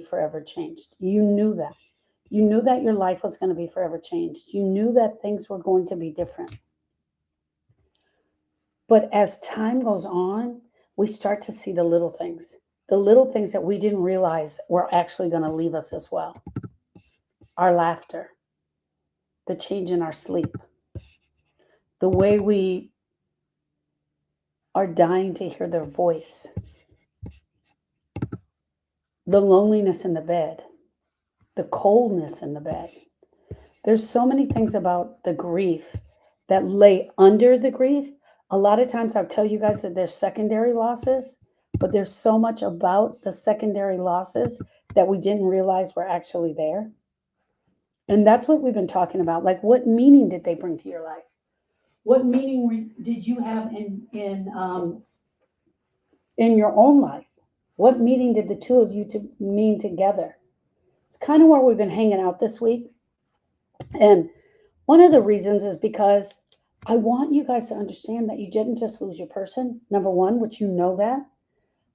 forever changed. You knew that. You knew that your life was going to be forever changed. You knew that things were going to be different. But as time goes on, we start to see the little things that we didn't realize were actually going to leave us as well. Our laughter, the change in our sleep, the way we are dying to hear their voice, the loneliness in the bed, the coldness in the bed. There's so many things about the grief that lay under the grief. A lot of times I'll tell you guys that there's secondary losses, but there's so much about the secondary losses that we didn't realize were actually there. And that's what we've been talking about. Like, what meaning did they bring to your life? What meaning did you have in your own life? What meaning did the two of you to mean together? It's kind of where we've been hanging out this week. And one of the reasons is because I want you guys to understand that you didn't just lose your person, number one, which you know that.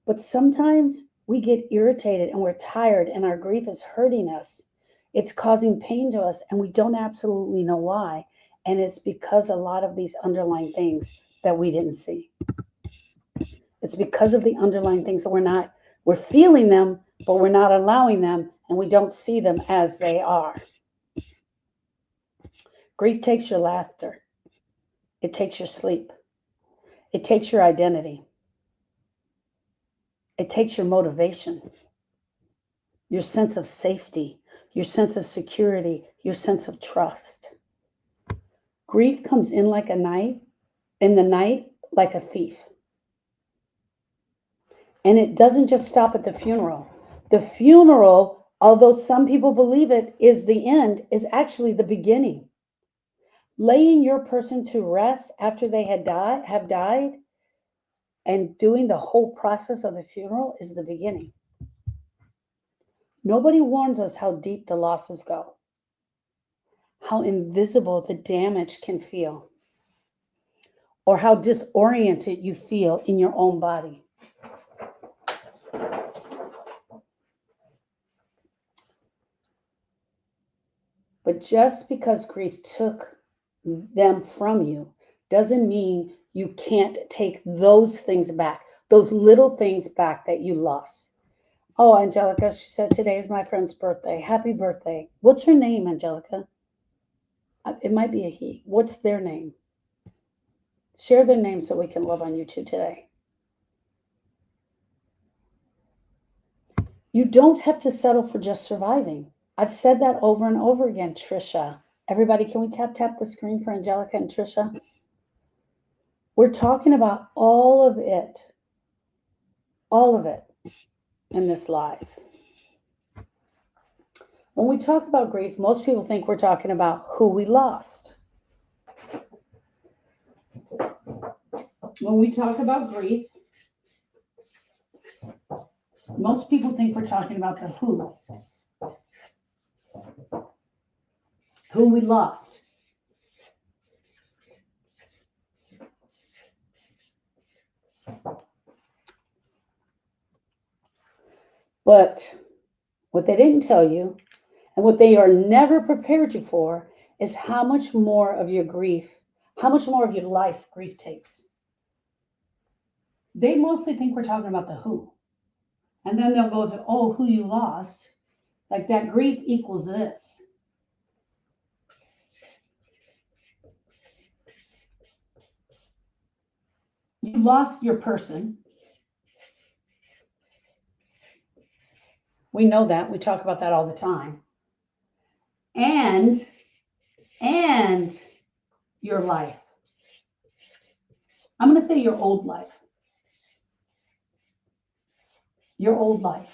But sometimes we get irritated and we're tired and our grief is hurting us. It's causing pain to us and we don't absolutely know why. And it's because a lot of these underlying things that we didn't see. It's because of the underlying things that we're feeling them, but we're not allowing them and we don't see them as they are. Grief takes your laughter. It takes your sleep. It takes your identity. It takes your motivation, your sense of safety, your sense of security, your sense of trust. Grief comes in the night like a thief. And it doesn't just stop at the funeral. The funeral, although some people believe it is the end, is actually the beginning. Laying your person to rest after they have died, and doing the whole process of the funeral is the beginning. Nobody warns us how deep the losses go, how invisible the damage can feel, or how disoriented you feel in your own body. But just because grief took them from you doesn't mean you can't take those things back, those little things back that you lost. Oh, Angelica, she said, today is my friend's birthday. Happy birthday. What's her name, Angelica? It might be a he. What's their name? Share their name so we can love on you too today. You don't have to settle for just surviving. I've said that over and over again, Trisha. Everybody, can we tap the screen for Angelica and Trisha? We're talking about all of it in this live. When we talk about grief, most people think we're talking about who we lost. When we talk about grief, most people think we're talking about the who we lost. But what they didn't tell you, and what they are never prepared you for, is how much more of your life grief takes. They mostly think we're talking about the who. And then they'll go to, oh, who you lost. Like that grief equals this. You lost your person. We know that. We talk about that all the time. And your life. I'm going to say your old life. Your old life.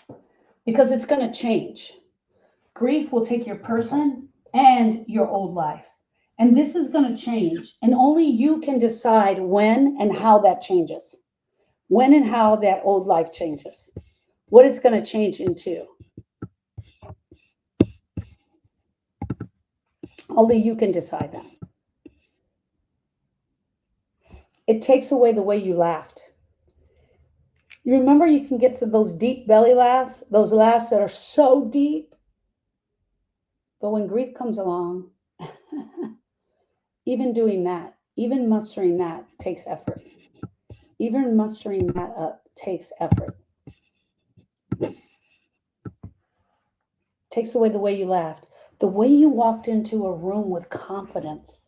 Because it's going to change. Grief will take your person and your old life. And this is going to change. And only you can decide when and how that changes. When and how that old life changes. What it's going to change into. Only you can decide that. It takes away the way you laughed. You remember you can get to those deep belly laughs, those laughs that are so deep. But when grief comes along, even doing that, even mustering that takes effort. Even mustering that up takes effort. Takes away the way you laughed, the way you walked into a room with confidence.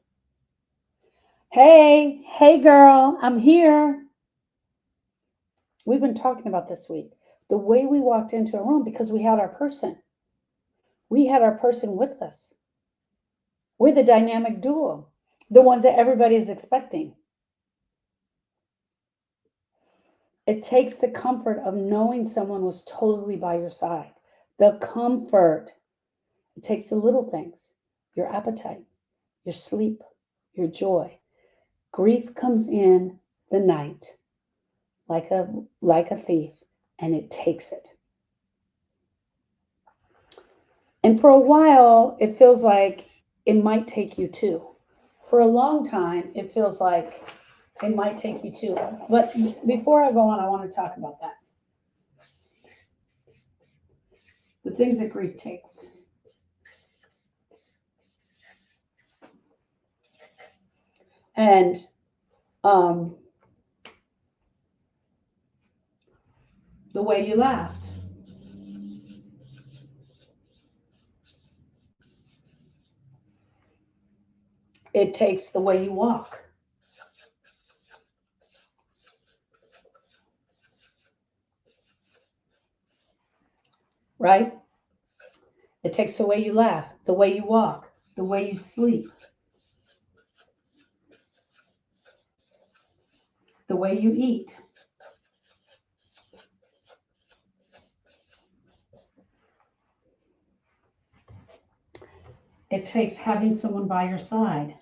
Hey girl, I'm here. We've been talking about this week. The way we walked into a room because we had our person. We had our person with us. We're the dynamic duo, the ones that everybody is expecting. It takes the comfort of knowing someone was totally by your side. The comfort. It takes the little things, your appetite, your sleep, your joy. Grief comes in the night like a thief, and it takes it. And for a while, it feels like it might take you too. For a long time, it feels like it might take you too. But before I go on, I want to talk about that. The things that grief takes. And the way you laughed. It takes the way you walk. Right? It takes the way you laugh, the way you walk, the way you sleep, the way you eat. It takes having someone by your side.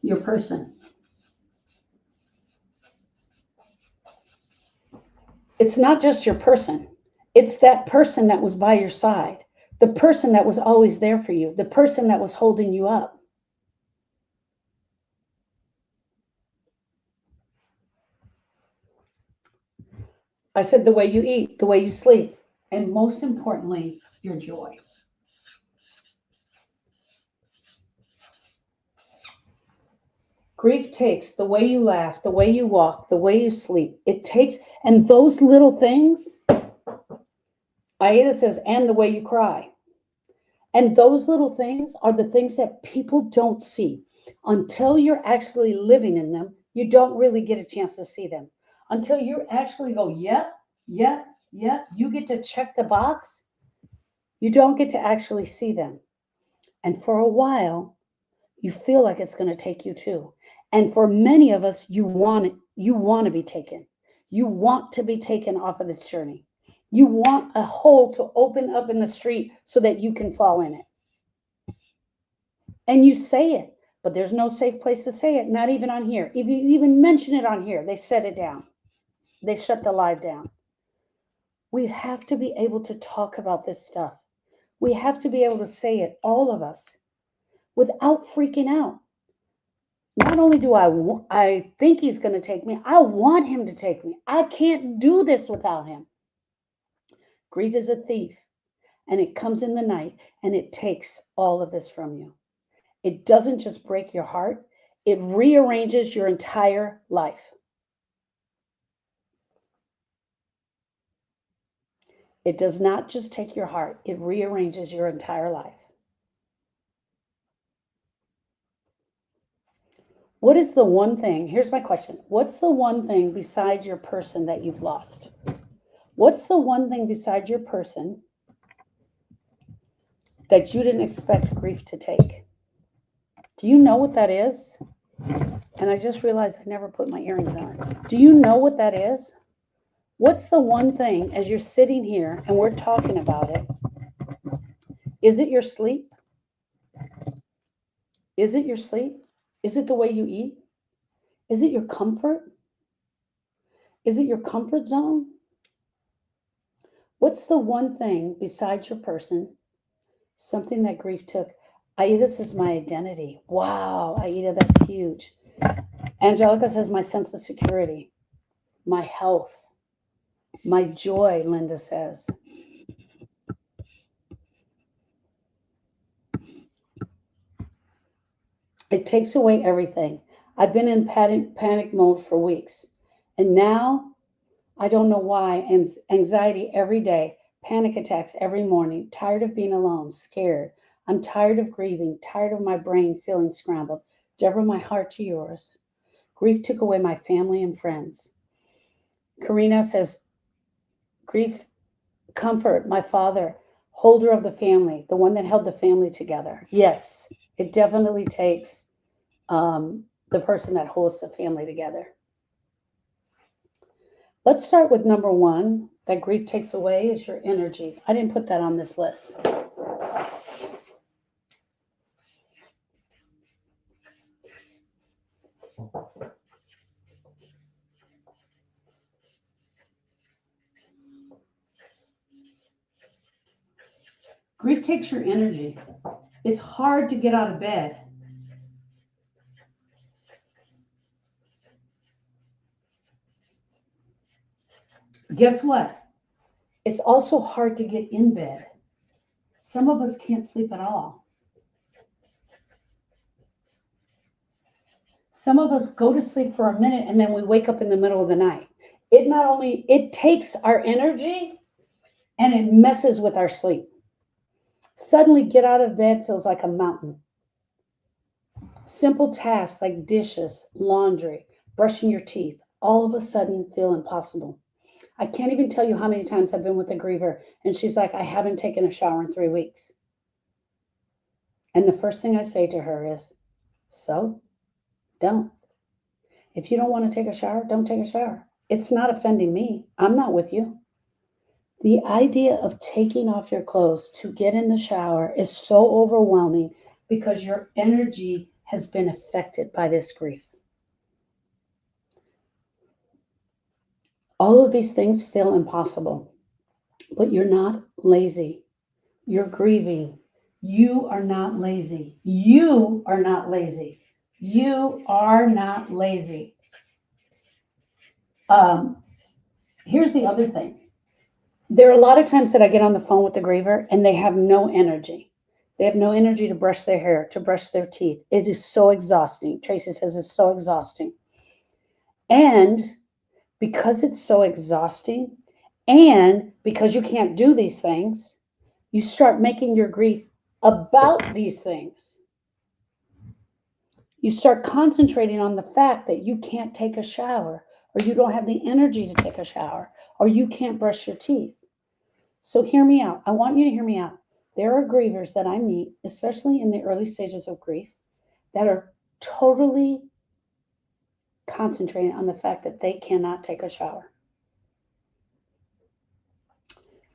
Your person. It's not just your person. It's that person that was by your side. The person that was always there for you. The person that was holding you up. I said the way you eat, the way you sleep, and most importantly, your joy. Grief takes the way you laugh, the way you walk, the way you sleep. It takes, and those little things, Aida says, and the way you cry. And those little things are the things that people don't see. Until you're actually living in them, you don't really get a chance to see them. Until you actually go, yep, yep, yep, you get to check the box, you don't get to actually see them. And for a while, you feel like it's going to take you too. And for many of us, you want it. You want to be taken. You want to be taken off of this journey. You want a hole to open up in the street so that you can fall in it. And you say it, but there's no safe place to say it, not even on here. If you even mention it on here, they shut it down. They shut the live down. We have to be able to talk about this stuff. We have to be able to say it, all of us, without freaking out. Not only do I think he's going to take me, I want him to take me. I can't do this without him. Grief is a thief, and it comes in the night, and it takes all of this from you. It doesn't just break your heart, it rearranges your entire life. It does not just take your heart, it rearranges your entire life. What is the one thing? Here's my question. What's the one thing besides your person that you've lost? What's the one thing besides your person that you didn't expect grief to take? Do you know what that is? And I just realized I never put my earrings on. Do you know what that is? What's the one thing as you're sitting here and we're talking about it? Is it your sleep? Is it your sleep? Is it the way you eat? Is it your comfort? Is it your comfort zone? What's the one thing besides your person, something that grief took? Aida says my identity. Wow, Aida, that's huge. Angelica says my sense of security, my health, my joy, Linda says. It takes away everything. I've been in panic mode for weeks. And now I don't know why. Anxiety every day, panic attacks every morning, tired of being alone, scared. I'm tired of grieving, tired of my brain feeling scrambled. Deborah, my heart to yours. Grief took away my family and friends. Karina says, grief, comfort, my father, holder of the family, the one that held the family together. Yes, it definitely takes the person that holds the family together. Let's start with number one that grief takes away is your energy. I didn't put that on this list. Grief takes your energy. It's hard to get out of bed. Guess what? It's also hard to get in bed. Some of us can't sleep at all. Some of us go to sleep for a minute and then we wake up in the middle of the night. It not only it takes our energy and it messes with our sleep. Suddenly get out of bed feels like a mountain. Simple tasks like dishes, laundry, brushing your teeth, all of a sudden feel impossible. I can't even tell you how many times I've been with a griever and she's like, I haven't taken a shower in 3 weeks. And the first thing I say to her is, so don't. If you don't want to take a shower, don't take a shower. It's not offending me. I'm not with you. The idea of taking off your clothes to get in the shower is so overwhelming because your energy has been affected by this grief. All of these things feel impossible, but you're not lazy. You're grieving. You are not lazy. You are not lazy. You are not lazy. Um, Here's the other thing. There are a lot of times that I get on the phone with the griever and they have no energy. They have no energy to brush their hair, to brush their teeth. It is so exhausting. Tracy says it's so exhausting. And because it's so exhausting, and because you can't do these things, you start making your grief about these things. You start concentrating on the fact that you can't take a shower, or you don't have the energy to take a shower, or you can't brush your teeth. So hear me out. I want you to hear me out. There are grievers that I meet, especially in the early stages of grief, that are totally concentrating on the fact that they cannot take a shower.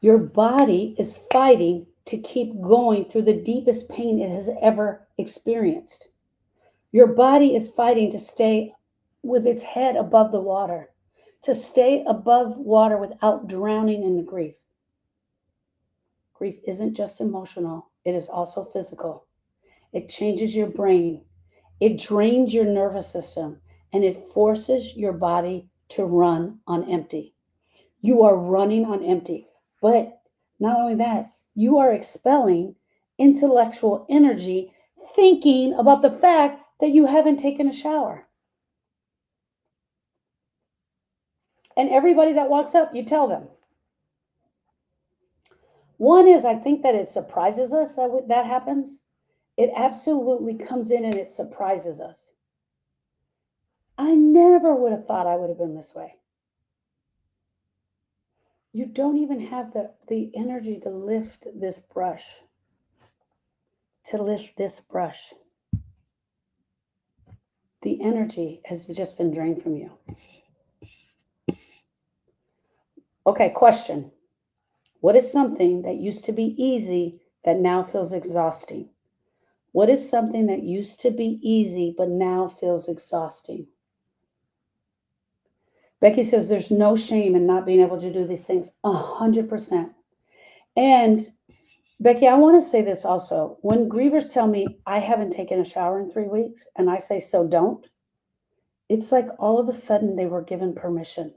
Your body is fighting to keep going through the deepest pain it has ever experienced. Your body is fighting to stay with its head above the water, to stay above water without drowning in the grief. Grief isn't just emotional, it is also physical. It changes your brain, it drains your nervous system, and it forces your body to run on empty. You are running on empty. But not only that, you are expelling intellectual energy thinking about the fact that you haven't taken a shower. And everybody that walks up, you tell them. One is, I think that it surprises us that happens. It absolutely comes in and it surprises us. I never would have thought I would have been this way. You don't even have the energy to lift this brush. To lift this brush. The energy has just been drained from you. Okay, question. What is something that used to be easy that now feels exhausting? What is something that used to be easy but now feels exhausting? Becky says there's no shame in not being able to do these things. 100%. And Becky, I want to say this also. When grievers tell me I haven't taken a shower in 3 weeks and I say, so don't, it's like all of a sudden they were given permission.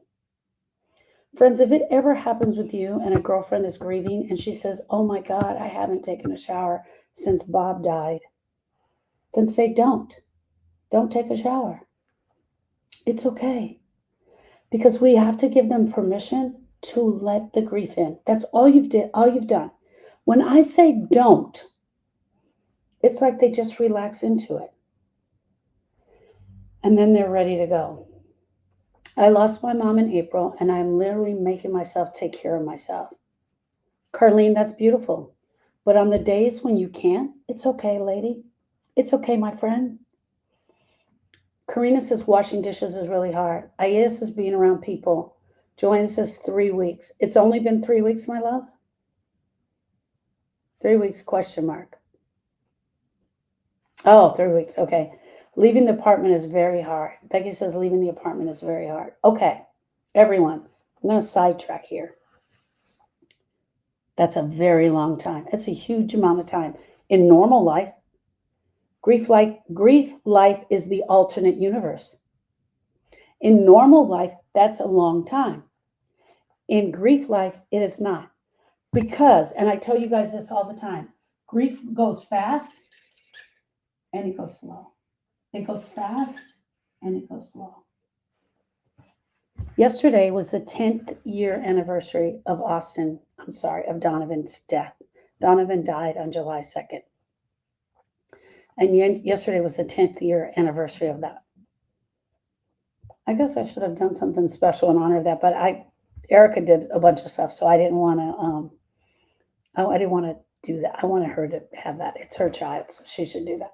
Friends, if it ever happens with you and a girlfriend is grieving and she says, oh my God, I haven't taken a shower since Bob died, then say, don't. Don't take a shower. It's okay. Because we have to give them permission to let the grief in. That's all you've done. When I say don't, it's like they just relax into it. And then they're ready to go. I lost my mom in April, and I'm literally making myself take care of myself. Carlene, that's beautiful. But on the days when you can't, it's okay, lady. It's okay, my friend. Karina says washing dishes is really hard. Aya says being around people. Joanne says 3 weeks. It's only been 3 weeks, my love? 3 weeks, question mark. Oh, 3 weeks, okay. Leaving the apartment is very hard. Becky says leaving the apartment is very hard. Okay, everyone, I'm going to sidetrack here. That's a very long time. It's a huge amount of time. In normal life, grief life is the alternate universe. In normal life, that's a long time. In grief life, it is not. Because, and I tell you guys this all the time, grief goes fast and it goes slow. It goes fast and it goes slow. Yesterday was the 10th year anniversary of of Donovan's death. Donovan died on July 2nd. And yesterday was the 10th year anniversary of that. I guess I should have done something special in honor of that, but Erica did a bunch of stuff, so I didn't want to do that. I wanted her to have that. It's her child, so she should do that.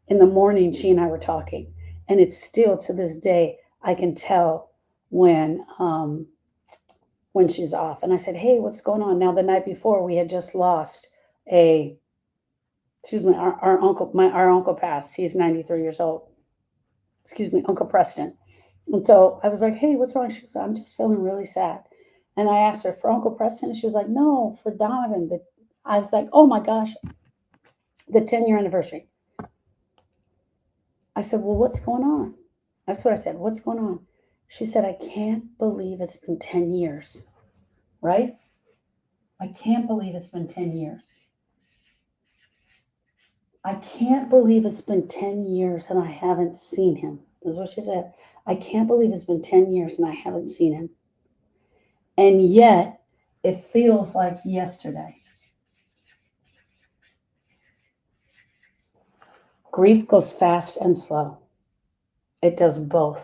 In the morning, she and I were talking, and it's still to this day, I can tell when she's off. And I said, hey, what's going on? Now, the night before, we had just lost our uncle passed. He's 93 years old. Uncle Preston. And so I was like, hey, what's wrong? She was like, I'm just feeling really sad. And I asked her for Uncle Preston. And she was like, no, for Donovan. But I was like, oh my gosh, the 10-year anniversary. I said, well, what's going on? That's what I said. What's going on? She said, I can't believe it's been 10 years. Right? I can't believe it's been 10 years. I can't believe it's been 10 years and I haven't seen him. That's what she said. I can't believe it's been 10 years and I haven't seen him. And yet, it feels like yesterday. Grief goes fast and slow. It does both.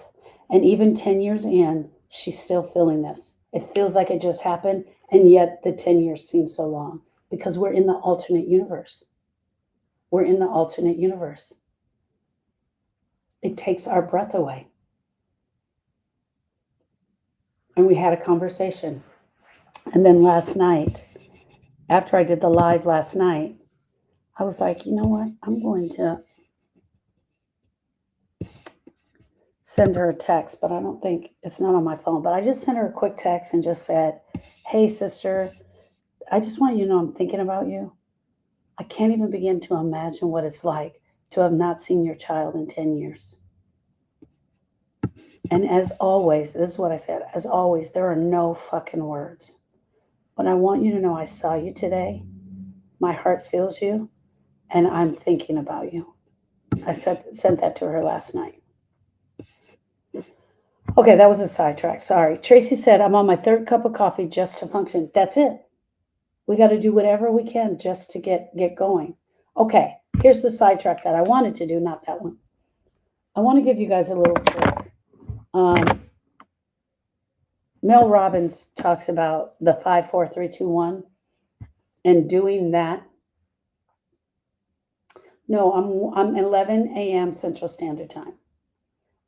And even 10 years in, she's still feeling this. It feels like it just happened, and yet the 10 years seem so long because we're in the alternate universe. We're in the alternate universe. It takes our breath away. And we had a conversation. And then last night, after I did the live last night, I was like, you know what? I'm going to send her a text, but I don't think it's not on my phone. But I just sent her a quick text and just said, hey, sister, I just want you to know I'm thinking about you. I can't even begin to imagine what it's like to have not seen your child in 10 years. And as always, this is what I said, as always, there are no fucking words. But I want you to know I saw you today. My heart feels you, and I'm thinking about you. I sent that to her last night. Okay, that was a sidetrack. Sorry. Tracy said, I'm on my third cup of coffee just to function. That's it. We got to do whatever we can just to get going. Okay, here's the sidetrack that I wanted to do, not that one. I want to give you guys a little trick. Mel Robbins talks about the 5, 4, 3, 2, 1 and doing that. No, I'm 11 a.m. Central Standard Time.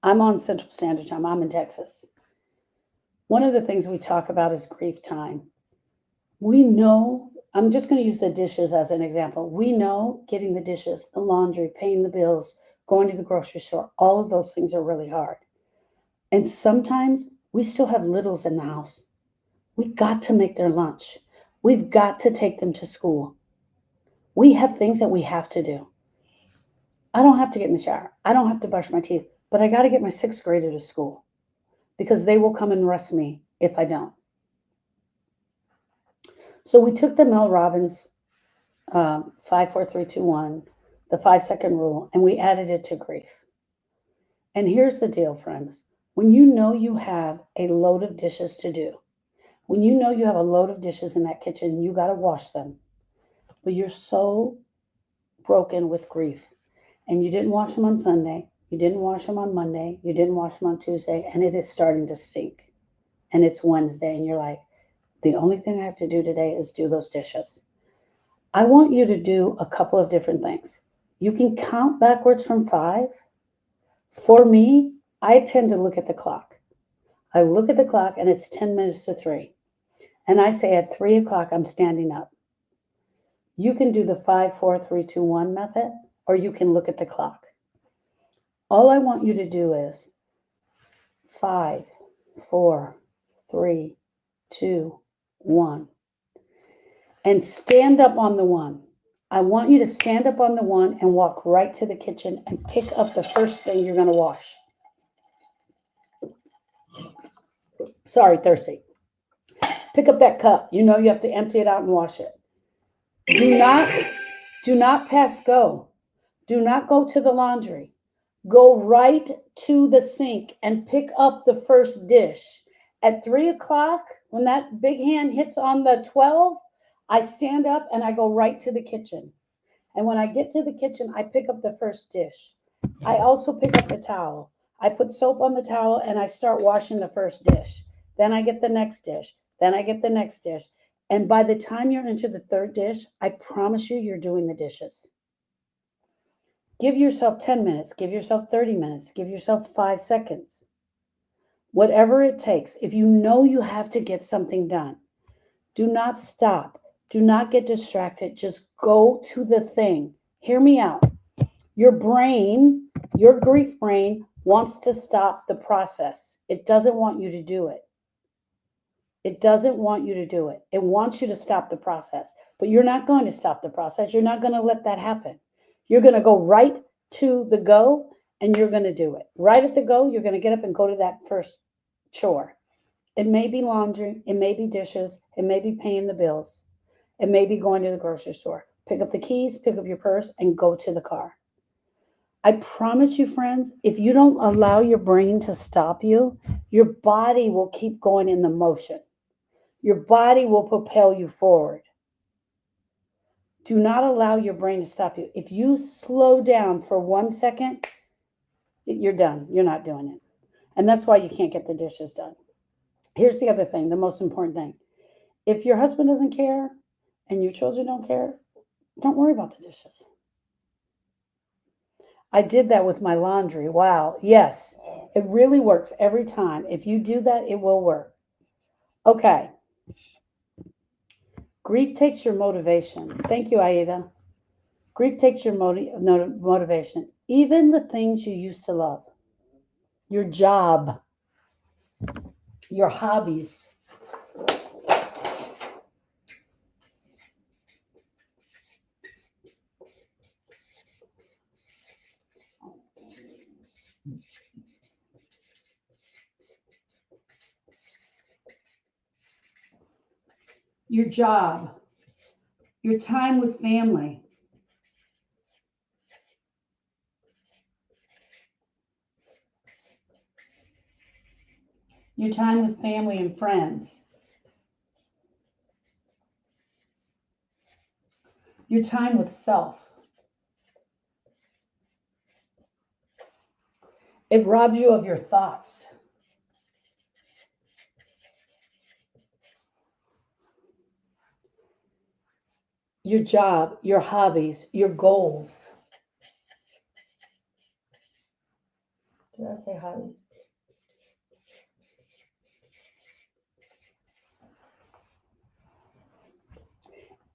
I'm on Central Standard Time. I'm in Texas. One of the things we talk about is grief time. We know, I'm just going to use the dishes as an example. We know getting the dishes, the laundry, paying the bills, going to the grocery store, all of those things are really hard. And sometimes we still have littles in the house. We've got to make their lunch. We've got to take them to school. We have things that we have to do. I don't have to get in the shower. I don't have to brush my teeth, but I got to get my sixth grader to school because they will come and arrest me if I don't. So we took the Mel Robbins 5, 4, 3, 2, 1, the 5-second rule, and we added it to grief. And here's the deal, friends. When you know you have a load of dishes to do, when you know you have a load of dishes in that kitchen, you got to wash them, but you're so broken with grief, and you didn't wash them on Sunday, you didn't wash them on Monday, you didn't wash them on Tuesday, and it is starting to stink. And it's Wednesday, and you're like, the only thing I have to do today is do those dishes. I want you to do a couple of different things. You can count backwards from 5. For me, I tend to look at the clock. I look at the clock and it's 10 minutes to 3. And I say at 3 o'clock, I'm standing up. You can do the 5, 4, 3, 2, 1 method, or you can look at the clock. All I want you to do is 5, 4, 3, 2, 1. And stand up on the 1. I want you to stand up on the 1 and walk right to the kitchen and pick up the first thing you're going to wash. Sorry, thirsty. Pick up that cup. You know you have to empty it out and wash it. Do not pass go. Do not go to the laundry. Go right to the sink and pick up the first dish. At 3 o'clock, when that big hand hits on the 12, I stand up and I go right to the kitchen. And when I get to the kitchen, I pick up the first dish. I also pick up the towel. I put soap on the towel and I start washing the first dish. Then I get the next dish. Then I get the next dish. And by the time you're into the third dish, I promise you, you're doing the dishes. Give yourself 10 minutes. Give yourself 30 minutes. Give yourself 5 seconds. Whatever it takes. If you know you have to get something done, do not stop. Do not get distracted. Just go to the thing. Hear me out. Your brain, your grief brain, wants to stop the process. It doesn't want you to do it. It doesn't want you to do it. It wants you to stop the process. But you're not going to stop the process. You're not going to let that happen. You're going to go right to the go and you're going to do it. Right at the go, you're going to get up and go to that first chore. It may be laundry. It may be dishes. It may be paying the bills. It may be going to the grocery store. Pick up the keys, pick up your purse, and go to the car. I promise you, friends, if you don't allow your brain to stop you, your body will keep going in the motion. Your body will propel you forward. Do not allow your brain to stop you. If you slow down for 1 second, you're done. You're not doing it. And that's why you can't get the dishes done. Here's the other thing, the most important thing. If your husband doesn't care and your children don't care, don't worry about the dishes. I did that with my laundry. Wow. Yes, it really works every time. If you do that, it will work. Okay. Grief takes your motivation. Thank you, Aida. Grief takes your motivation. Even the things you used to love, your job, your hobbies. Your job, your time with family, your time with family and friends, your time with self. It robs you of your thoughts. Your job, your hobbies, your goals. Did I say hobbies?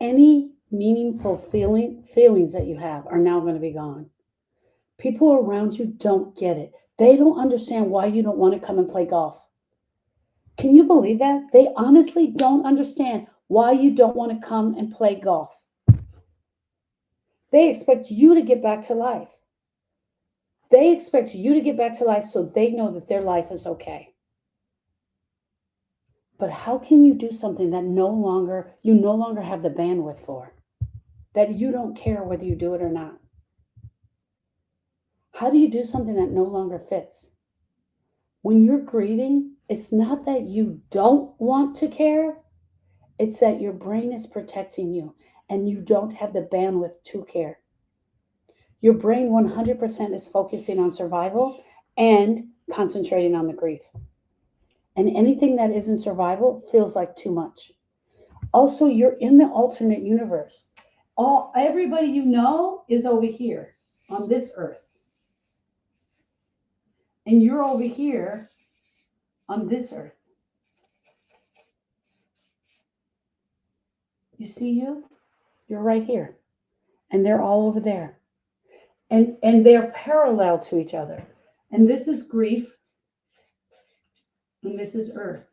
Any meaningful feelings that you have are now going to be gone. People around you don't get it. They don't understand why you don't want to come and play golf. Can you believe that? They honestly don't understand why you don't want to come and play golf. They expect you to get back to life. They expect you to get back to life so they know that their life is okay. But how can you do something that you no longer have the bandwidth for? That you don't care whether you do it or not? How do you do something that no longer fits? When you're grieving, it's not that you don't want to care, it's that your brain is protecting you and you don't have the bandwidth to care. Your brain 100% is focusing on survival and concentrating on the grief. And anything that isn't survival feels like too much. Also, you're in the alternate universe. Everybody you know is over here on this earth. And you're over here on this earth. You see you? You're right here. And they're all over there. And they're parallel to each other. And this is grief, and this is earth.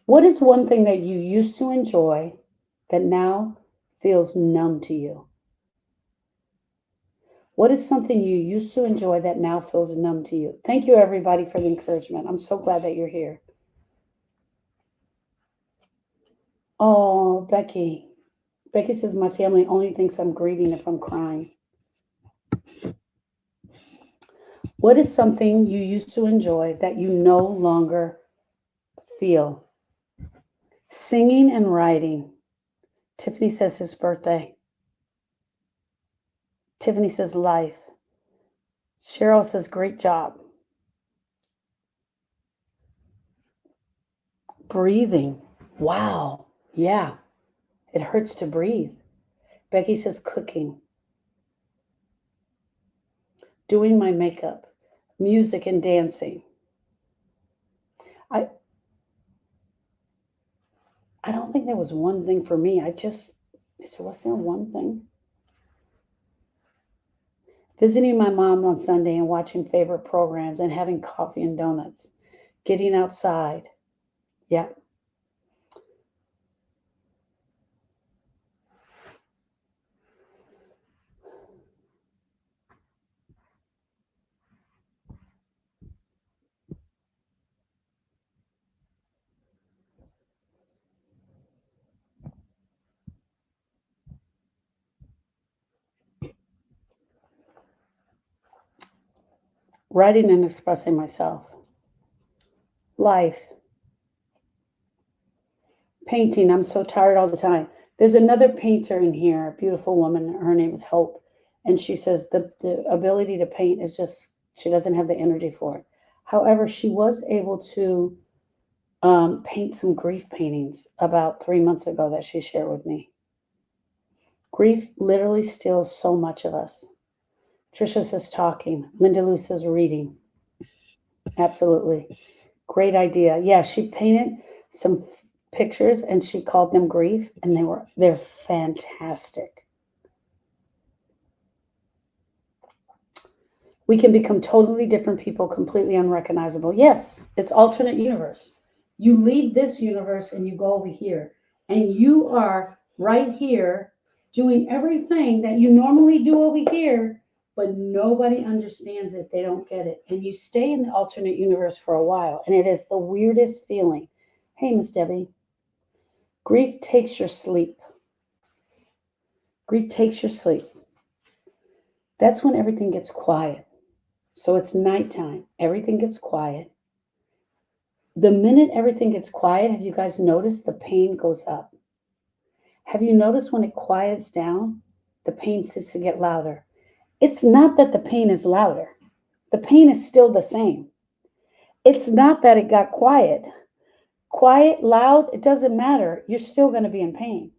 What is one thing that you used to enjoy that now feels numb to you? What is something you used to enjoy that now feels numb to you? Thank you, everybody, for the encouragement. I'm so glad that you're here. Oh, Becky. Becky says, my family only thinks I'm grieving if I'm crying. What is something you used to enjoy that you no longer feel? Singing and writing. Tiffany says his birthday. Tiffany says life. Cheryl says great job. Breathing. Wow. Yeah. It hurts to breathe. Becky says cooking. Doing my makeup. Music and dancing. I don't think there was one thing for me. Was there one thing? Visiting my mom on Sunday and watching favorite programs and having coffee and donuts. Getting outside. Yeah. Writing and expressing myself. Life. Painting. I'm so tired all the time. There's another painter in here, a beautiful woman. Her name is Hope. And she says the ability to paint is just, she doesn't have the energy for it. However, she was able to paint some grief paintings about 3 months ago that she shared with me. Grief literally steals so much of us. Trisha says talking. Linda Lou says reading. Absolutely. Great idea. Yeah, she painted some pictures and she called them grief, and they're fantastic. We can become totally different people, completely unrecognizable. Yes, it's alternate universe. You leave this universe and you go over here, and you are right here doing everything that you normally do over here, but nobody understands it. They don't get it. And you stay in the alternate universe for a while, and it is the weirdest feeling. Hey, Miss Debbie. Grief takes your sleep. Grief takes your sleep. That's when everything gets quiet. So it's nighttime. Everything gets quiet. The minute everything gets quiet, have you guys noticed the pain goes up? Have you noticed when it quiets down, the pain starts to get louder? It's not that the pain is louder. The pain is still the same. It's not that it got quiet. Quiet, loud, it doesn't matter. You're still going to be in pain.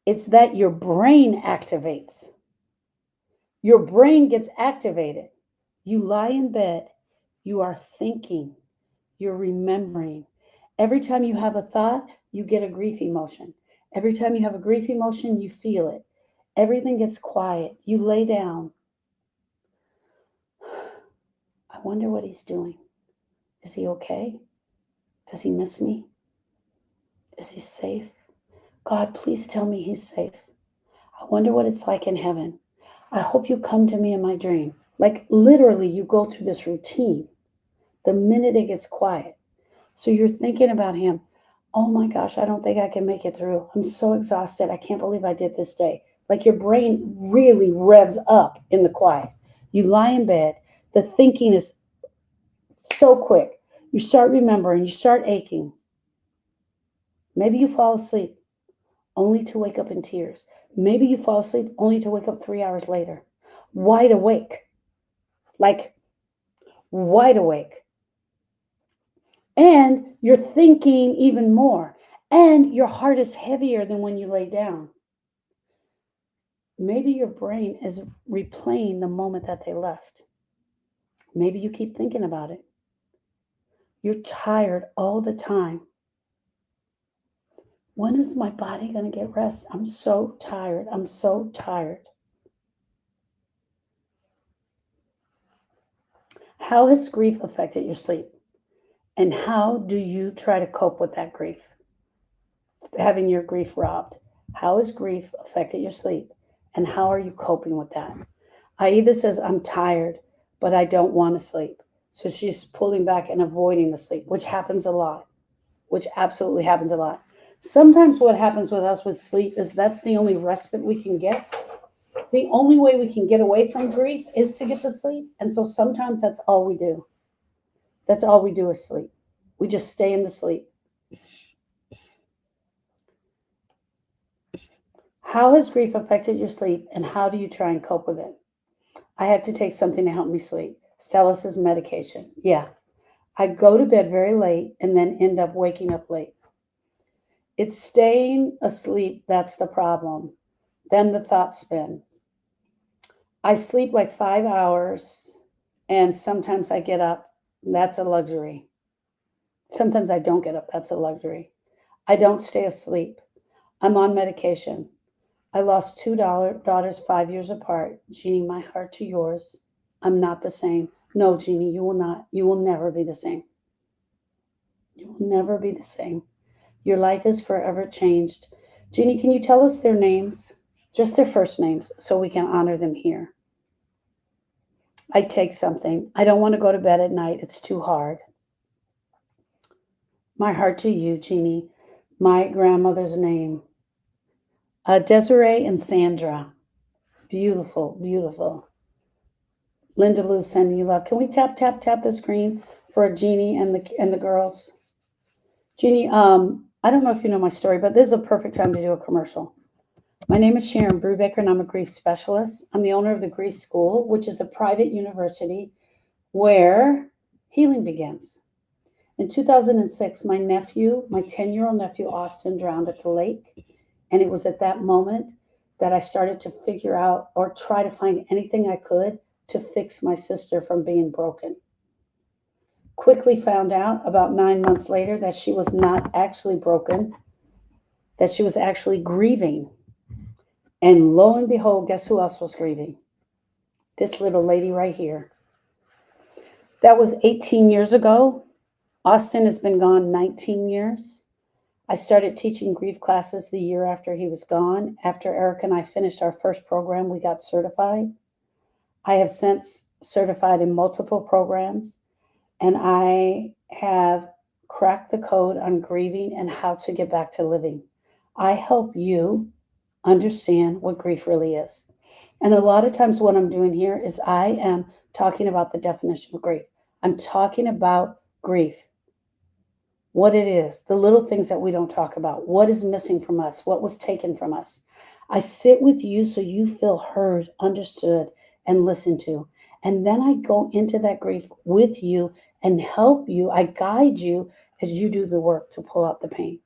It's that your brain activates. Your brain gets activated. You lie in bed, you are thinking, you're remembering. Every time you have a thought, you get a grief emotion. Every time you have a grief emotion, you feel it. Everything gets quiet. You lay down. I wonder what he's doing. Is he okay? Does he miss me? Is he safe? God, please tell me he's safe. I wonder what it's like in heaven. I hope you come to me in my dream. Like literally, you go through this routine the minute it gets quiet. So you're thinking about him. Oh my gosh, I don't think I can make it through. I'm so exhausted. I can't believe I did this day. Like your brain really revs up in the quiet. You lie in bed. The thinking is so quick. You start remembering, you start aching. Maybe you fall asleep only to wake up in tears. Maybe you fall asleep only to wake up 3 hours later, wide awake, like wide awake. And you're thinking even more. And your heart is heavier than when you lay down. Maybe your brain is replaying the moment that they left. Maybe you keep thinking about it. You're tired all the time. When is my body going to get rest? I'm so tired. I'm so tired. How has grief affected your sleep? And how do you try to cope with that grief? Having your grief robbed. How has grief affected your sleep? And how are you coping with that? Aida says, I'm tired, but I don't want to sleep. So she's pulling back and avoiding the sleep, which happens a lot, which absolutely happens a lot. Sometimes what happens with us with sleep is that's the only respite we can get. The only way we can get away from grief is to get to sleep. And so sometimes that's all we do. That's all we do is sleep. We just stay in the sleep. How has grief affected your sleep and how do you try and cope with it? I have to take something to help me sleep. Stella says medication. Yeah. I go to bed very late and then end up waking up late. It's staying asleep that's the problem. Then the thoughts spin. I sleep like 5 hours and sometimes I get up. That's a luxury. Sometimes I don't get up. That's a luxury. I don't stay asleep. I'm on medication. I lost two daughters 5 years apart. Jeannie, my heart to yours. I'm not the same. No, Jeannie, you will not. You will never be the same. You will never be the same. Your life is forever changed. Jeannie, can you tell us their names? Just their first names so we can honor them here. I take something. I don't want to go to bed at night. It's too hard. My heart to you, Jeannie. My grandmother's name. Desiree and Sandra. Beautiful, beautiful. Linda Lou sending you love. Can we tap the screen for Jeannie and the girls? Jeannie, I don't know if you know my story, but this is a perfect time to do a commercial. My name is Sharon Brubaker, and I'm a grief specialist. I'm the owner of the Grief School, which is a private university where healing begins. In 2006, my 10-year-old nephew, Austin, drowned at the lake. And it was at that moment that I started to figure out or try to find anything I could to fix my sister from being broken. Quickly found out about 9 months later that she was not actually broken, that she was actually grieving. And lo and behold, guess who else was grieving? This little lady right here. That was 18 years ago. Austin has been gone 19 years. I started teaching grief classes the year after he was gone. After Eric and I finished our first program, we got certified. I have since certified in multiple programs, and I have cracked the code on grieving and how to get back to living. I help you understand what grief really is. And a lot of times, what I'm doing here is I am talking about the definition of grief. I'm talking about grief, what it is, the little things that we don't talk about, what is missing from us, what was taken from us. I sit with you so you feel heard, understood, and listened to. And then I go into that grief with you and help you. I guide you as you do the work to pull out the pain.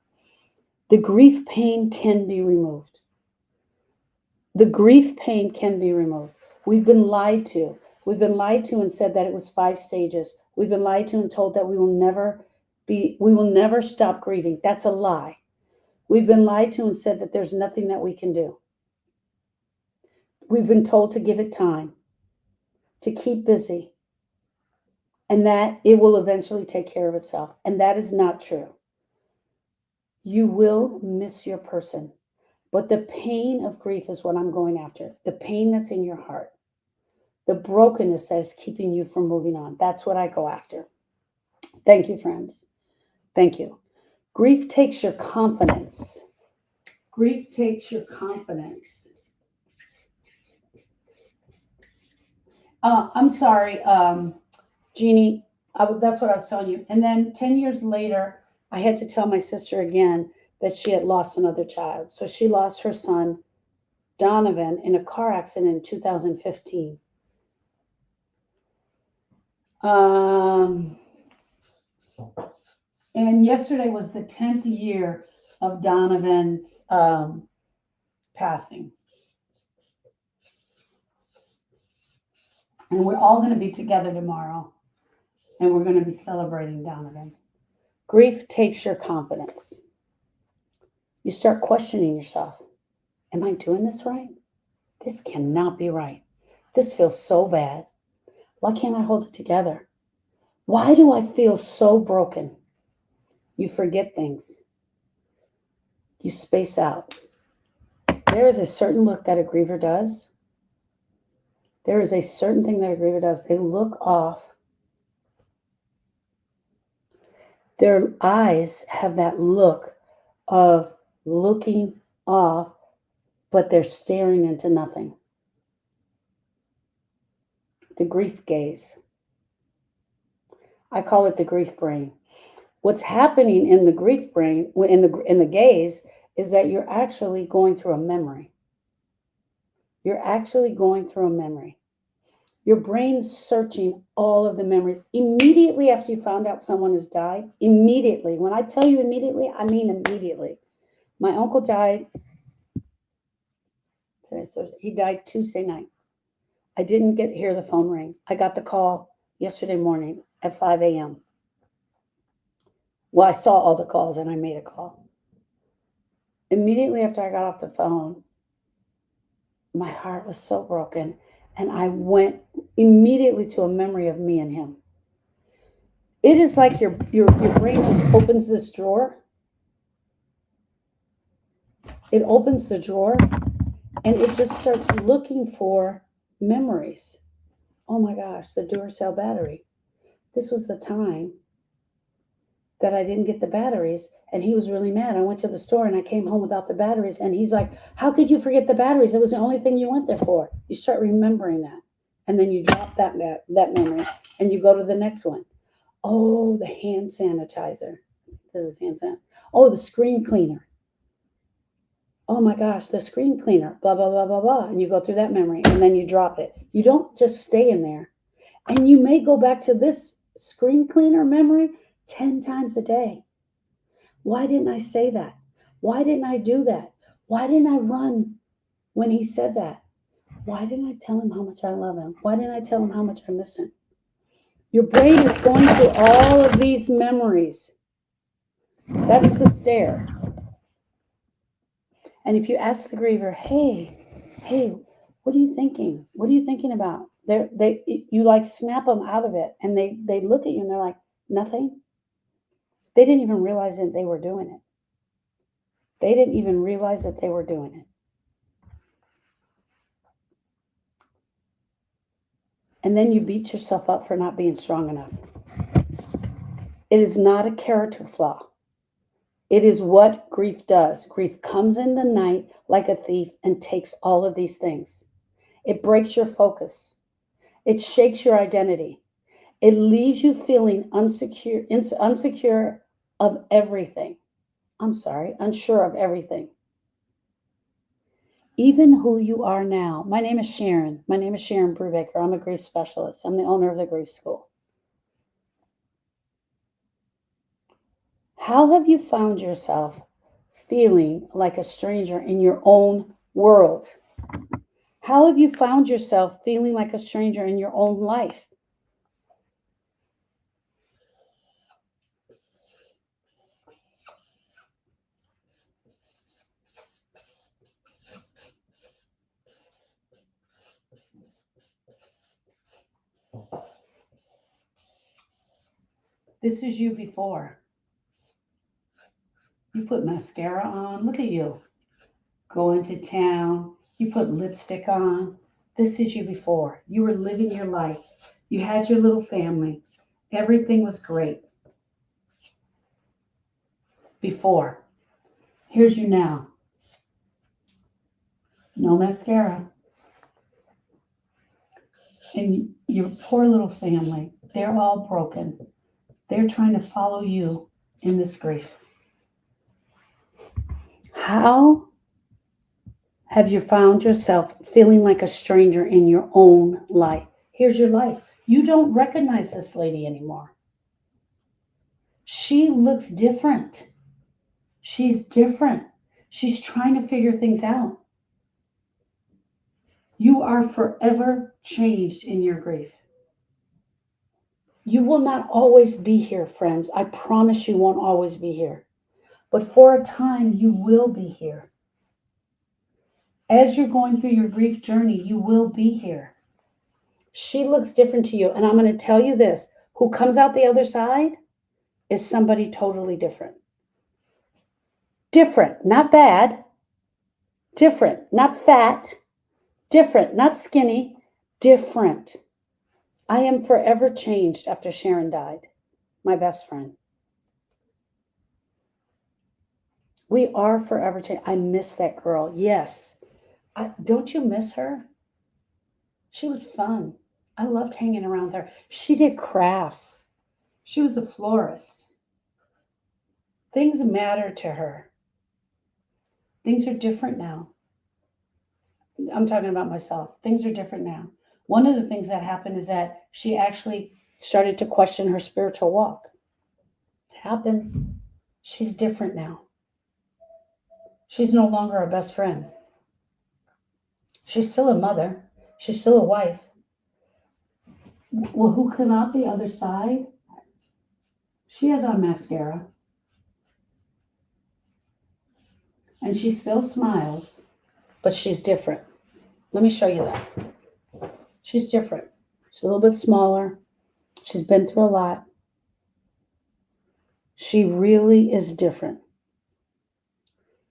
The grief pain can be removed. The grief pain can be removed. We've been lied to. We've been lied to and said that it was 5 stages. We've been lied to and told that we will never stop grieving. That's a lie. We've been lied to and said that there's nothing that we can do. We've been told to give it time, to keep busy, and that it will eventually take care of itself. And that is not true. You will miss your person. But the pain of grief is what I'm going after. The pain that's in your heart, the brokenness that is keeping you from moving on. That's what I go after. Thank you, friends. Thank you. Grief takes your confidence. Grief takes your confidence. I'm sorry, Jeannie. That's what I was telling you. And then 10 years later, I had to tell my sister again that she had lost another child. So she lost her son, Donovan, in a car accident in 2015. Um, and yesterday was the 10th year of Donovan's passing. And we're all going to be together tomorrow, and we're going to be celebrating Donovan. Grief takes your confidence. You start questioning yourself. Am I doing this right? This cannot be right. This feels so bad. Why can't I hold it together? Why do I feel so broken? You forget things. You space out. There is a certain look that a griever does. There is a certain thing that a griever does. They look off. Their eyes have that look of looking off, but they're staring into nothing. The grief gaze. I call it the grief brain. What's happening in the grief brain, in the gaze, is that you're actually going through a memory. You're actually going through a memory. Your brain's searching all of the memories. Immediately after you found out someone has died, immediately. When I tell you immediately, I mean immediately. My uncle died, today's Thursday, he died Tuesday night. I didn't hear the phone ring. I got the call yesterday morning at 5 a.m. Well, I saw all the calls and I made a call. Immediately after I got off the phone, my heart was so broken, and I went immediately to a memory of me and him. It is like your brain just opens this drawer. It opens the drawer and it just starts looking for memories. Oh my gosh, the Duracell battery. This was the time that I didn't get the batteries, and he was really mad. I went to the store and I came home without the batteries, and he's like, "How could you forget the batteries? It was the only thing you went there for." You start remembering that, and then you drop that memory, and you go to the next one. Oh, the hand sanitizer. This is hand sanitizer. Oh, the screen cleaner. Oh my gosh, the screen cleaner. Blah blah blah blah blah, and you go through that memory, and then you drop it. You don't just stay in there, and you may go back to this screen cleaner memory 10 times a day. Why didn't I say that? Why didn't I do that? Why didn't I run when he said that? Why didn't I tell him how much I love him? Why didn't I tell him how much I miss him? Your brain is going through all of these memories. That's the stare. And if you ask the griever, hey, what are you thinking? What are you thinking about? You like snap them out of it, and they look at you and they're like, nothing. They didn't even realize that they were doing it. They didn't even realize that they were doing it. And then you beat yourself up for not being strong enough. It is not a character flaw. It is what grief does. Grief comes in the night like a thief and takes all of these things. It breaks your focus. It shakes your identity. It leaves you feeling unsecure of everything. Unsure of everything. Even who you are now. My name is Sharon. My name is Sharon Brubaker. I'm a grief specialist. I'm the owner of the Grief School. How have you found yourself feeling like a stranger in your own world? How have you found yourself feeling like a stranger in your own life? This is you before. You put mascara on. Look at you. Going to town. You put lipstick on. This is you before. You were living your life. You had your little family. Everything was great before. Here's you now. No mascara. And your poor little family, they're all broken. They're trying to follow you in this grief. How have you found yourself feeling like a stranger in your own life? Here's your life. You don't recognize this lady anymore. She looks different. She's different. She's trying to figure things out. You are forever changed in your grief. You will not always be here, friends. I promise you won't always be here. But for a time, you will be here. As you're going through your grief journey, you will be here. She looks different to you. And I'm going to tell you this, who comes out the other side is somebody totally different. Different, not bad. Different, not fat. Different, not skinny. Different. I am forever changed after Sharon died, my best friend. We are forever changed. I miss that girl. Yes. Don't you miss her? She was fun. I loved hanging around with her. She did crafts. She was a florist. Things matter to her. Things are different now. I'm talking about myself. Things are different now. One of the things that happened is that she actually started to question her spiritual walk. It happens. She's different now. She's no longer a best friend. She's still a mother. She's still a wife. Well, who came out the other side? She has on mascara. And she still smiles, but she's different. Let me show you that. She's different. She's a little bit smaller. She's been through a lot. She really is different.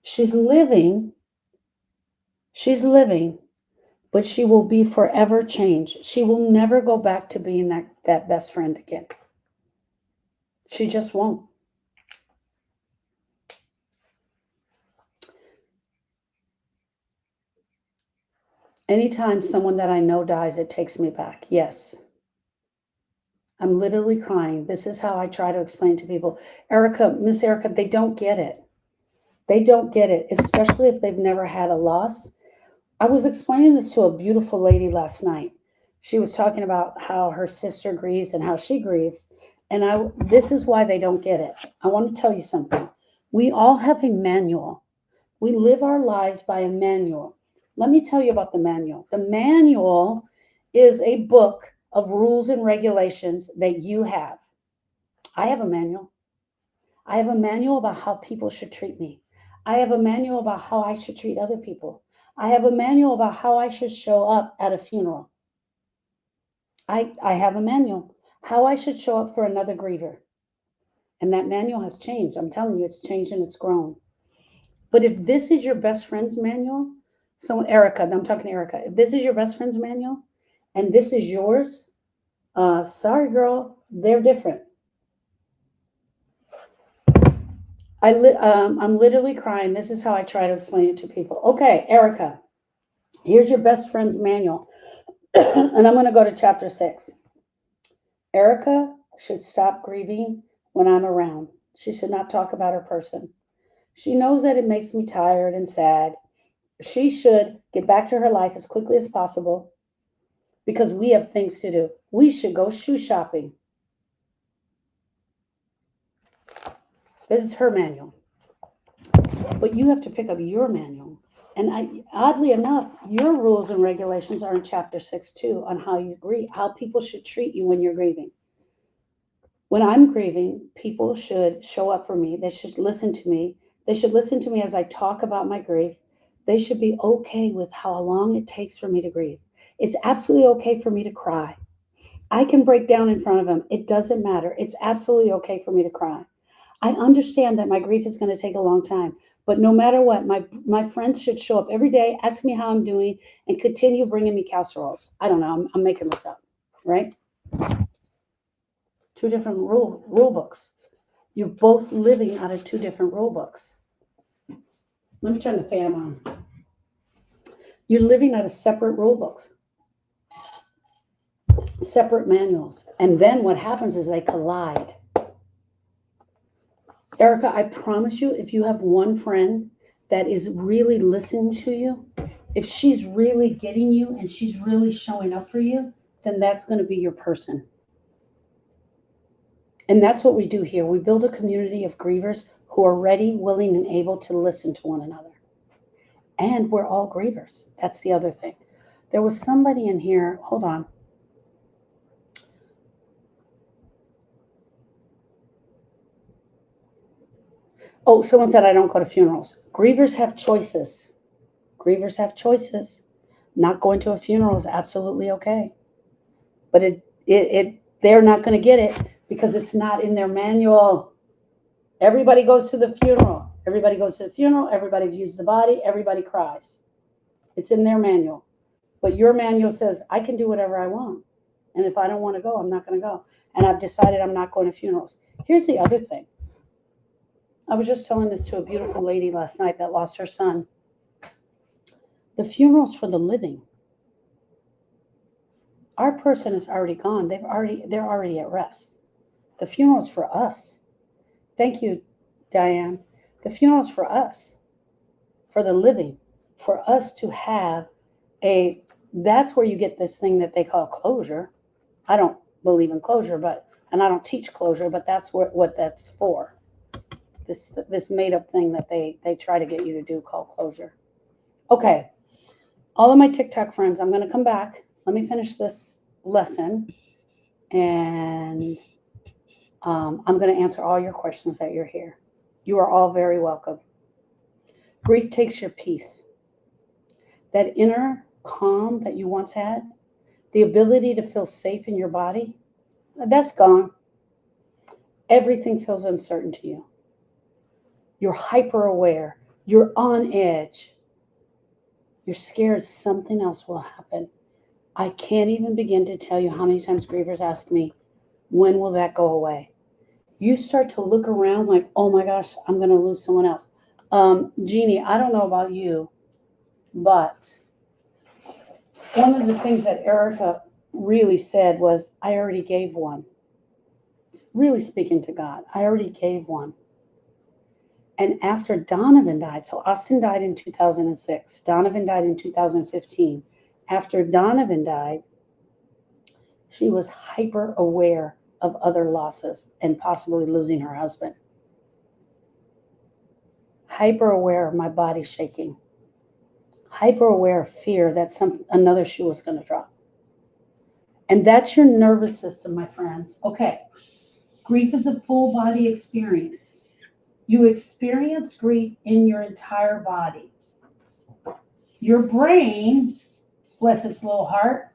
She's living, but she will be forever changed. She will never go back to being that best friend again. She just won't. Anytime someone that I know dies, it takes me back. Yes. I'm literally crying. This is how I try to explain to people. Miss Erica, they don't get it. They don't get it, especially if they've never had a loss. I was explaining this to a beautiful lady last night. She was talking about how her sister grieves and how she grieves. And this is why they don't get it. I want to tell you something. We all have a manual. We live our lives by a manual. Let me tell you about the manual. The manual is a book of rules and regulations that you have. I have a manual. I have a manual about how people should treat me. I have a manual about how I should treat other people. I have a manual about how I should show up at a funeral. I have a manual, how I should show up for another griever. And that manual has changed. I'm telling you, it's changed and it's grown. But if this is your best friend's manual, so Erica, I'm talking to Erica, if this is your best friend's manual and this is yours, sorry, girl, they're different. I'm literally crying. This is how I try to explain it to people. Okay, Erica, here's your best friend's manual. And I'm going to go to chapter 6. Erica should stop grieving when I'm around. She should not talk about her person. She knows that it makes me tired and sad. She should get back to her life as quickly as possible because we have things to do. We should go shoe shopping. This is her manual. But you have to pick up your manual. And oddly enough, your rules and regulations are in chapter 6 too, on how you grieve, how people should treat you when you're grieving. When I'm grieving, people should show up for me. They should listen to me. They should listen to me as I talk about my grief. They should be okay with how long it takes for me to grieve. It's absolutely okay for me to cry. I can break down in front of them. It doesn't matter. It's absolutely okay for me to cry. I understand that my grief is going to take a long time, but no matter what, my friends should show up every day, ask me how I'm doing, and continue bringing me casseroles. I don't know. I'm making this up, right? Two different rule books. You're both living out of two different rule books. Let me turn the fan on. You're living out of separate rule books, separate manuals. And then what happens is they collide. Erica, I promise you, if you have one friend that is really listening to you, if she's really getting you and she's really showing up for you, then that's going to be your person. And that's what we do here. We build a community of grievers who are ready, willing, and able to listen to one another. And we're all grievers. That's the other thing. There was somebody in here, hold on. Oh, someone said I don't go to funerals. Grievers have choices. Grievers have choices. Not going to a funeral is absolutely okay. But they're not going to get it because it's not in their manual. Everybody goes to the funeral. Everybody goes to the funeral. Everybody views the body. Everybody cries. It's in their manual. But your manual says, I can do whatever I want. And if I don't want to go, I'm not going to go. And I've decided I'm not going to funerals. Here's the other thing. I was just telling this to a beautiful lady last night that lost her son. The funeral's for the living. Our person is already gone. They're already at rest. The funeral's for us. Thank you, Diane. The funeral's for us, for the living, for us to have that's where you get this thing that they call closure. I don't believe in closure, and I don't teach closure, but that's what that's for. This made up thing that they try to get you to do called closure. Okay. All of my TikTok friends, I'm going to come back. Let me finish this lesson, and I'm going to answer all your questions that you're here. You are all very welcome. Grief takes your peace. That inner calm that you once had, the ability to feel safe in your body, that's gone. Everything feels uncertain to you. You're hyper aware. You're on edge. You're scared something else will happen. I can't even begin to tell you how many times grievers ask me, when will that go away? You start to look around like, oh my gosh, I'm going to lose someone else. Jeannie, I don't know about you, but one of the things that Erica really said was, I already gave one. Really speaking to God, I already gave one. And after Donovan died, so Austin died in 2006, Donovan died in 2015. After Donovan died, she was hyper aware of other losses and possibly losing her husband. Hyper aware of my body shaking. Hyper aware of fear that another shoe was going to drop. And that's your nervous system, my friends. Okay. Grief is a full body experience. You experience grief in your entire body. Your brain, bless its little heart,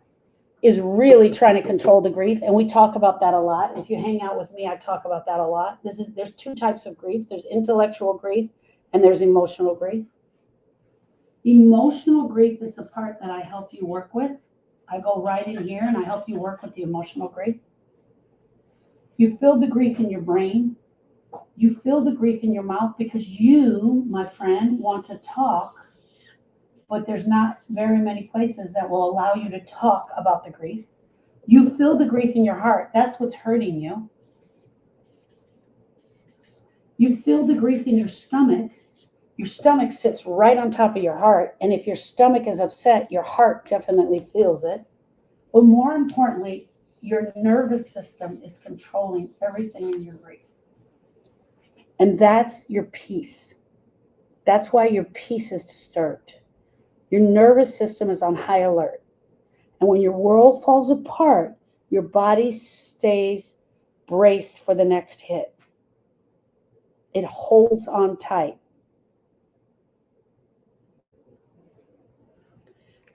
is really trying to control the grief. And we talk about that a lot. If you hang out with me, I talk about that a lot. There's two types of grief. There's intellectual grief and there's emotional grief. Emotional grief is the part that I help you work with. I go right in here and I help you work with the emotional grief. You feel the grief in your brain. You feel the grief in your mouth because you, my friend, want to talk, but there's not very many places that will allow you to talk about the grief. You feel the grief in your heart. That's what's hurting you. You feel the grief in your stomach. Your stomach sits right on top of your heart. And if your stomach is upset, your heart definitely feels it. But more importantly, your nervous system is controlling everything in your grief. And that's your peace. That's why your peace is disturbed. Your nervous system is on high alert. And when your world falls apart, your body stays braced for the next hit. It holds on tight.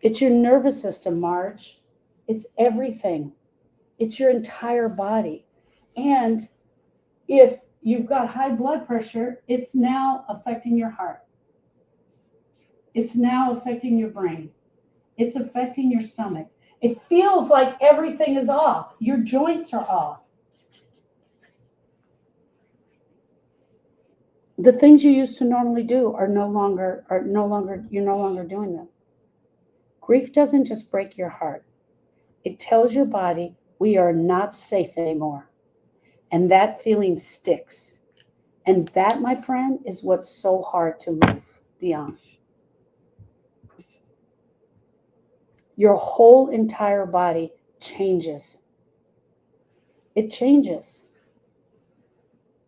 It's your nervous system, Marge. It's everything. It's your entire body. And if You've got high blood pressure. It's now affecting your heart. It's now affecting your brain. It's affecting your stomach. It feels like everything is off. Your joints are off. The things you used to normally do you're no longer doing them. Grief doesn't just break your heart. It tells your body we are not safe anymore. And that feeling sticks. And that, my friend, is what's so hard to move beyond. Your whole entire body changes. It changes.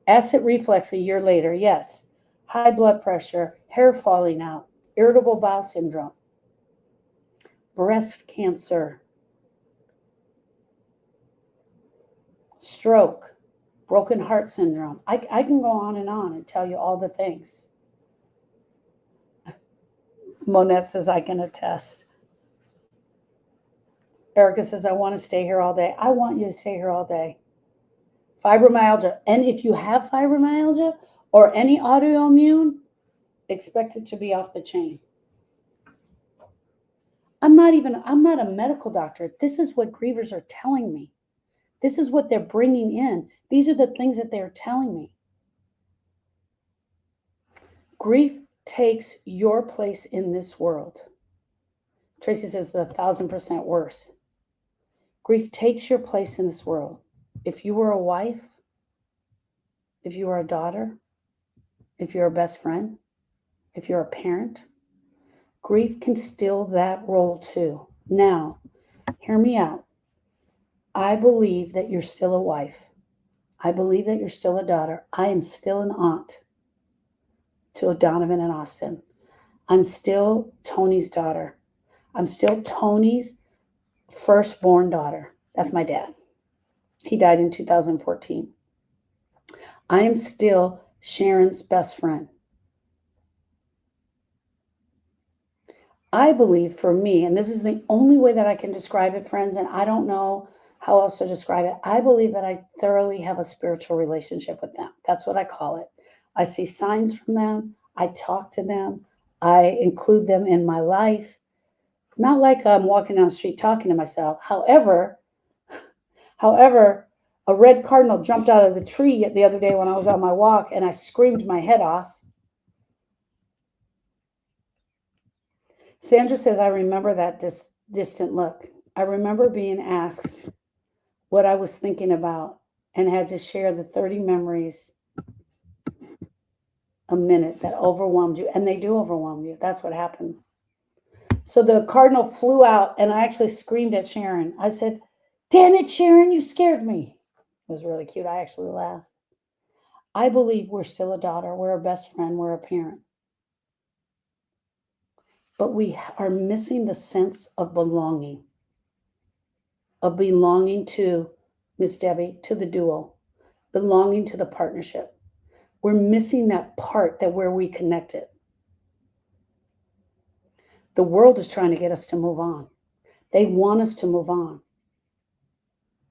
Acid reflux a year later, yes. High blood pressure, hair falling out, irritable bowel syndrome, breast cancer, stroke, broken heart syndrome. I can go on and tell you all the things. Monette says, I can attest. Erica says, I want to stay here all day. I want you to stay here all day. Fibromyalgia. And if you have fibromyalgia or any autoimmune, expect it to be off the chain. I'm not a medical doctor. This is what grievers are telling me. This is what they're bringing in. These are the things that they're telling me. Grief takes your place in this world. Tracy says it's 1,000% worse. Grief takes your place in this world. If you were a wife, if you are a daughter, if you're a best friend, if you're a parent, grief can steal that role too. Now, hear me out. I believe that you're still a wife. I believe that you're still a daughter. I am still an aunt to Donovan and Austin. I'm still Tony's daughter. I'm still Tony's firstborn daughter. That's my dad. He died in 2014. I am still Sharon's best friend. I believe for me, and this is the only way that I can describe it, friends, and I don't know how else to describe it. I believe that I thoroughly have a spiritual relationship with them. That's what I call it. I see signs from them. I talk to them. I include them in my life. Not like I'm walking down the street talking to myself. However, a red cardinal jumped out of the tree the other day when I was on my walk, and I screamed my head off. Sandra says, I remember that distant look. I remember being asked what I was thinking about and had to share the 30 memories a minute that overwhelmed you. And they do overwhelm you. That's what happened. So the cardinal flew out, and I actually screamed at Sharon. I said, damn it, Sharon, you scared me. It was really cute. I actually laughed. I believe we're still a daughter. We're a best friend. We're a parent. But we are missing the sense of belonging to Miss Debbie, to the duo, belonging to the partnership. We're missing that part that where we connected. The world is trying to get us to move on. They want us to move on.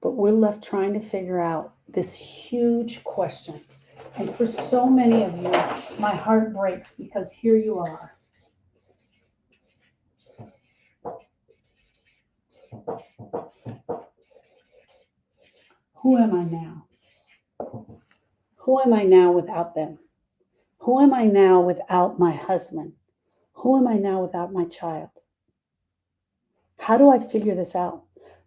But we're left trying to figure out this huge question. And for so many of you, my heart breaks because here you are. Who am I now? Who am I now without them? Who am I now without my husband? Who am I now without my child? How do I figure this out?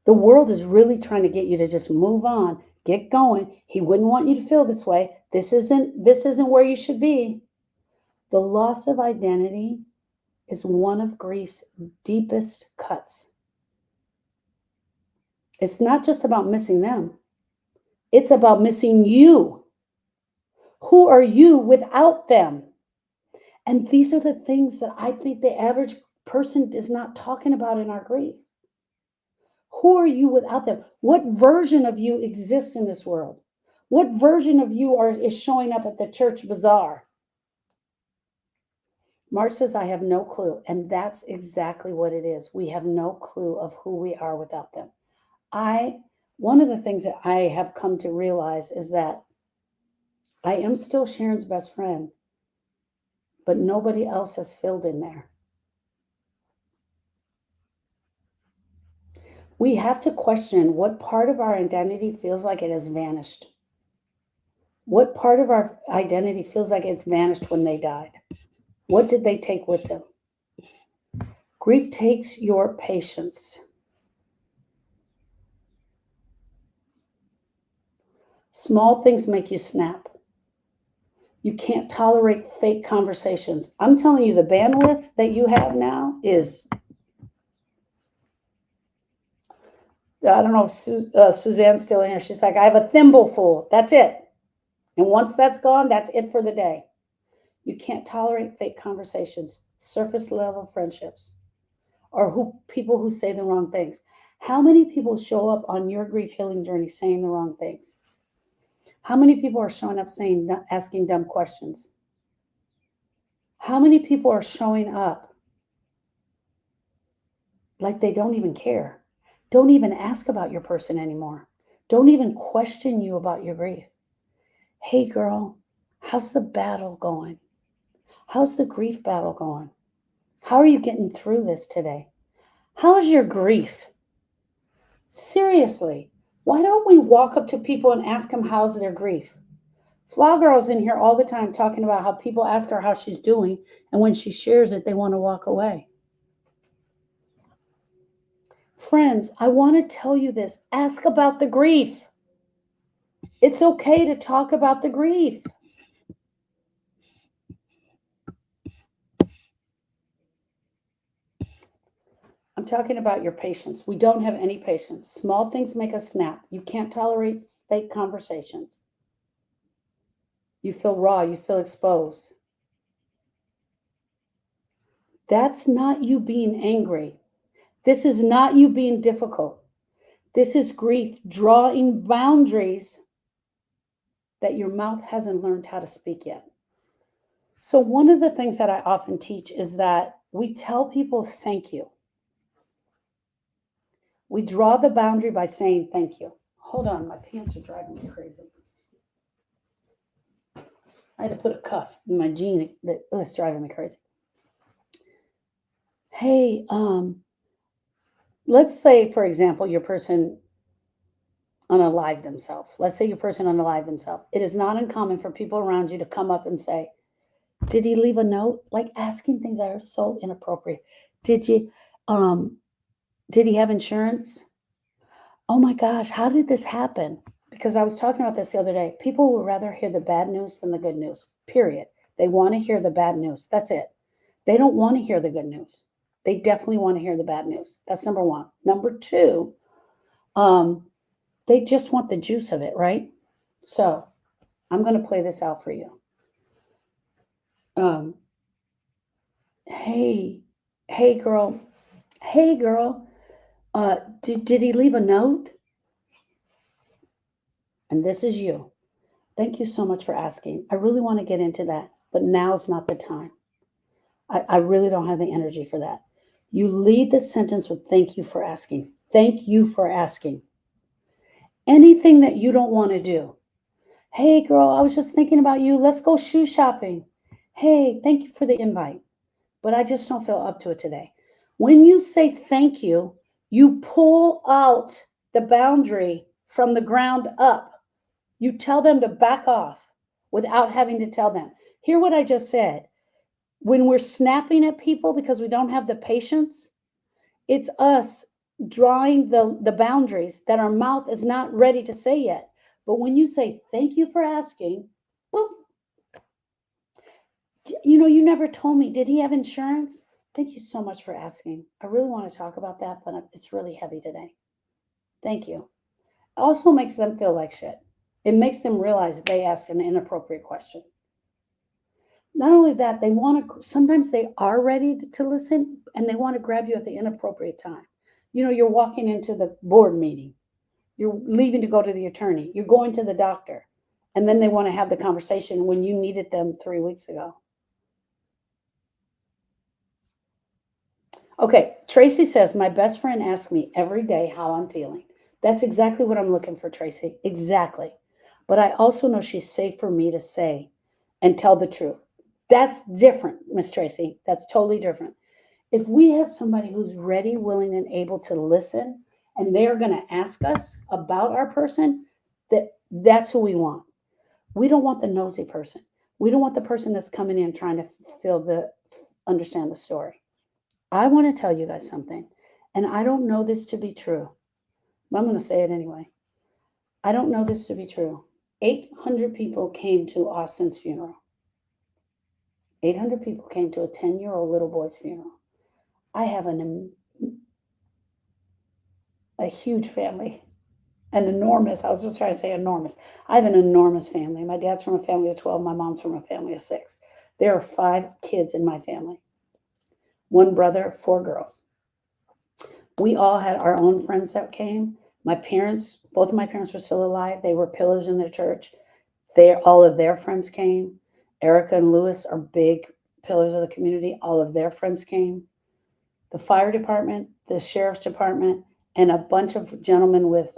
The world is really trying to get you to just move on, get going. He wouldn't want you to feel this way. This isn't where you should be. The loss of identity is one of grief's deepest cuts. It's not just about missing them. It's about missing you. Who are you without them? And these are the things that I think the average person is not talking about in our grief. Who are you without them? What version of you exists in this world? What version of you is showing up at the church bazaar? March says, I have no clue. And that's exactly what it is. We have no clue of who we are without them. One of the things that I have come to realize is that I am still Sharon's best friend, but nobody else has filled in there. We have to question what part of our identity feels like it has vanished. What part of our identity feels like it's vanished when they died? What did they take with them? Grief takes your patience. Small things make you snap. You can't tolerate fake conversations. I'm telling you, the bandwidth that you have now is, I don't know if Suzanne's still in here. She's like, I have a thimbleful. That's it. And once that's gone, that's it for the day. You can't tolerate fake conversations, surface level friendships, or people who say the wrong things. How many people show up on your grief healing journey saying the wrong things? How many people are showing up asking dumb questions? How many people are showing up like they don't even care? Don't even ask about your person anymore. Don't even question you about your grief. Hey girl, how's the battle going? How's the grief battle going? How are you getting through this today? How's your grief? Seriously, why don't we walk up to people and ask them how's their grief? Flaw Girl's in here all the time talking about how people ask her how she's doing, and when she shares it, they want to walk away. Friends, I want to tell you this. Ask about the grief. It's okay to talk about the grief. I'm talking about your patience. We don't have any patience. Small things make us snap. You can't tolerate fake conversations. You feel raw. You feel exposed. That's not you being angry. This is not you being difficult. This is grief drawing boundaries that your mouth hasn't learned how to speak yet. So, one of the things that I often teach is that we tell people thank you. We draw the boundary by saying thank you. Hold on, my pants are driving me crazy. I had to put a cuff in my jean that's driving me crazy. Hey, let's say, for example, your person unalived themselves. Let's say your person unalived themselves. It is not uncommon for people around you to come up and say, did he leave a note? Like asking things that are so inappropriate. Did you, did he have insurance? Oh my gosh, how did this happen? Because I was talking about this the other day. People would rather hear the bad news than the good news, period. They want to hear the bad news. That's it. They don't want to hear the good news. They definitely want to hear the bad news. That's number one. Number two, they just want the juice of it, right? So I'm going to play this out for you. Um, hey, hey, girl, hey, girl, did he leave a note? And this is you. Thank you so much for asking. I really want to get into that, but now's not the time. I really don't have the energy for that. You lead the sentence with thank you for asking. Thank you for asking. Anything that you don't want to do. Hey, girl, I was just thinking about you. Let's go shoe shopping. Hey, thank you for the invite, but I just don't feel up to it today. When you say thank you, you pull out the boundary from the ground up. You tell them to back off without having to tell them. Hear what I just said. When we're snapping at people because we don't have the patience, it's us drawing the boundaries that our mouth is not ready to say yet. But when you say, thank you for asking, well, you never told me, did he have insurance? Thank you so much for asking. I really want to talk about that, but it's really heavy today. Thank you. It also makes them feel like shit. It makes them realize they asked an inappropriate question. Not only that, sometimes they are ready to listen and they want to grab you at the inappropriate time. You're walking into the board meeting, you're leaving to go to the attorney, you're going to the doctor, and then they want to have the conversation when you needed them 3 weeks ago. Okay, Tracy says, my best friend asks me every day how I'm feeling. That's exactly what I'm looking for, Tracy. Exactly. but I also know she's safe for me to say and tell the truth. That's different, Miss Tracy. That's totally different. If we have somebody who's ready, willing, and able to listen, and they're going to ask us about our person, that's who we want. We don't want the nosy person. We don't want the person that's coming in trying to understand the story. I want to tell you guys something, and I don't know this to be true, but I'm going to say it anyway. I don't know this to be true. 800 people came to Austin's funeral. 800 people came to a 10-year-old little boy's funeral. I have a huge family, an enormous, I was just trying to say enormous. I have an enormous family. My dad's from a family of 12. My mom's from a family of 6. There are 5 kids in my family. 1 brother, 4 girls. We all had our own friends that came. My parents, both of my parents were still alive. They were pillars in their church. All of their friends came. Erica and Lewis are big pillars of the community. All of their friends came. The fire department, the sheriff's department, and a bunch of gentlemen with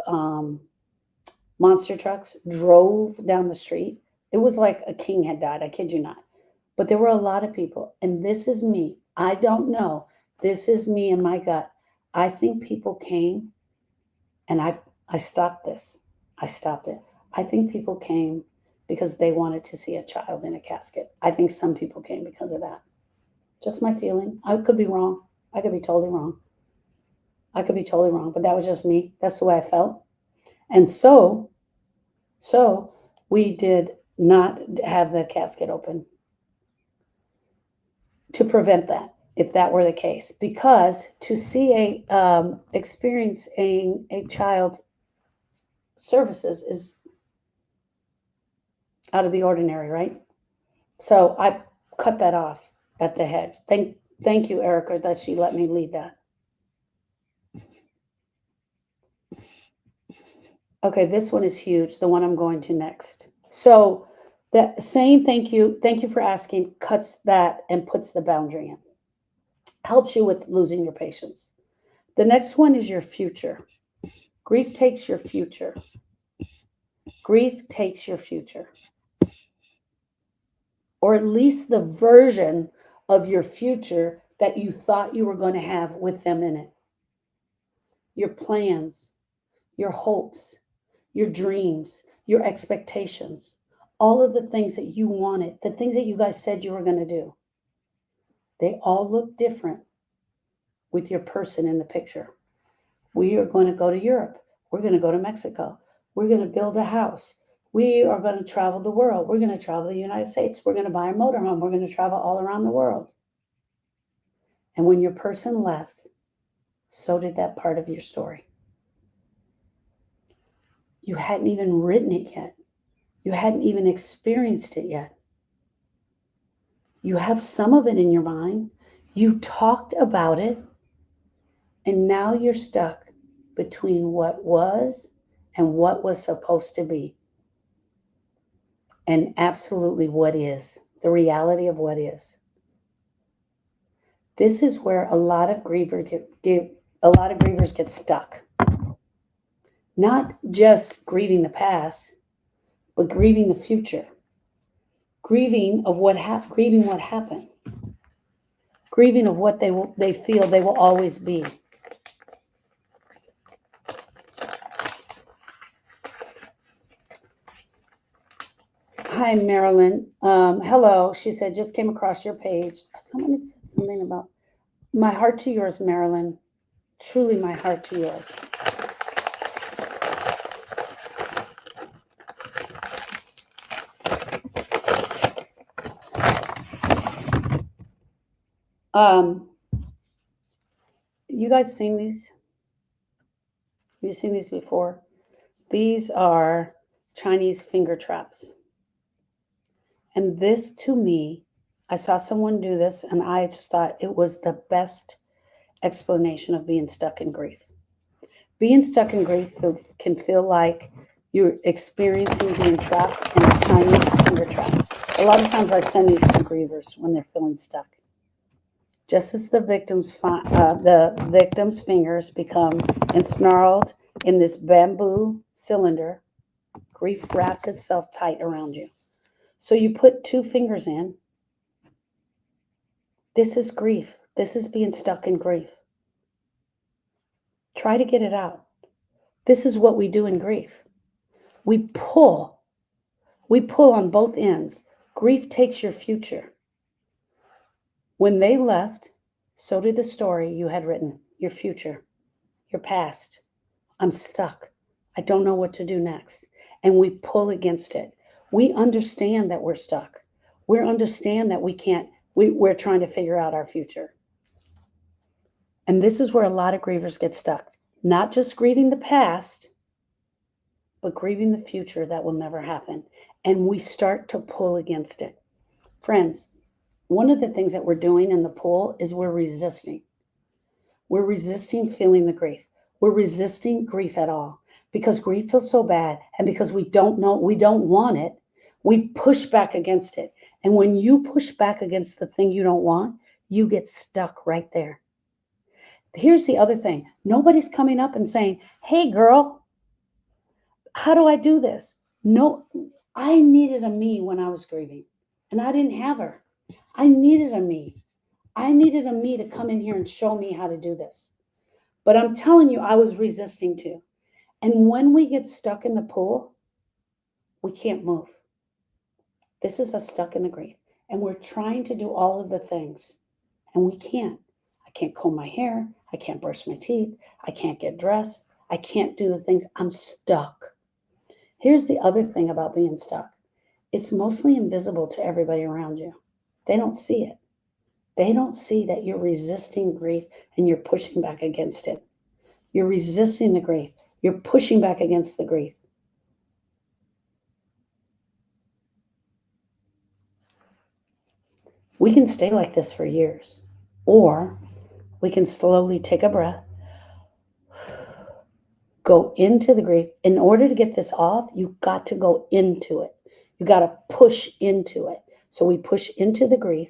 monster trucks drove down the street. It was like a king had died. I kid you not. But there were a lot of people. And this is me. I don't know. This is me and my gut. I think people came, and I stopped this. I stopped it. I think people came because they wanted to see a child in a casket. I think some people came because of that. Just my feeling. I could be wrong. I could be totally wrong. I could be totally wrong, but that was just me. That's the way I felt. And so we did not have the casket open to prevent that, if that were the case, because to see experiencing a child services is out of the ordinary, right? So I cut that off at the head. Thank you, Erica, that she let me lead that. Okay, this one is huge, the one I'm going to next. So that saying thank you for asking cuts that and puts the boundary in. Helps you with losing your patience. The next one is your future. Grief takes your future. Grief takes your future. Or at least the version of your future that you thought you were going to have with them in it. Your plans, your hopes, your dreams, your expectations, all of the things that you wanted, the things that you guys said you were going to do. They all look different with your person in the picture. We are going to go to Europe. We're going to go to Mexico. We're going to build a house. We are going to travel the world. We're going to travel the United States. We're going to buy a motorhome. We're going to travel all around the world. And when your person left, so did that part of your story. You hadn't even written it yet. You hadn't even experienced it yet. You have some of it in your mind. You talked about it. And now you're stuck between what was and what was supposed to be. And absolutely what is, the reality of what is. This is where a lot of grievers get stuck. Not just grieving the past, but grieving the future. Grieving what happened. Grieving of what they feel they will always be. Hi, Marilyn. Hello. She said, just came across your page. Someone had said something about my heart to yours, Marilyn. Truly my heart to yours. You guys seen these? You've seen these before? These are Chinese finger traps. And this, to me, I saw someone do this, and I just thought it was the best explanation of being stuck in grief. Being stuck in grief can feel like you're experiencing being trapped in a Chinese finger trap. A lot of times I send these to grievers when they're feeling stuck. Just as the victim's fingers become ensnarled in this bamboo cylinder, Grief wraps itself tight around you. So you put two fingers in. This is grief. This is being stuck in grief. Try to get it out. This is what we do in grief. We pull. We pull on both ends. Grief takes your future. When they left, so did the story you had written, your future, your past. I'm stuck. I don't know what to do next. And we pull against it. We understand that we're stuck. We understand that we can't, we're trying to figure out our future. And this is where a lot of grievers get stuck. Not just grieving the past, but grieving the future that will never happen. And we start to pull against it. Friends, one of the things that we're doing in the pull is we're resisting. We're resisting feeling the grief. We're resisting grief at all because grief feels so bad. And because we don't know, we don't want it, we push back against it. And when you push back against the thing you don't want, you get stuck right there. Here's the other thing. Nobody's coming up and saying, hey, girl, how do I do this? No, I needed a me when I was grieving, and I didn't have her. I needed a me. I needed a me to come in here and show me how to do this. But I'm telling you, I was resisting too. And when we get stuck in the pool, we can't move. This is us stuck in the grief. And we're trying to do all of the things, and we can't. I can't comb my hair. I can't brush my teeth. I can't get dressed. I can't do the things. I'm stuck. Here's the other thing about being stuck. It's mostly invisible to everybody around you. They don't see it. They don't see that you're resisting grief and you're pushing back against it. You're resisting the grief. You're pushing back against the grief. We can stay like this for years, or we can slowly take a breath, go into the grief. In order to get this off, you've got to go into it. You got to push into it. So we push into the grief,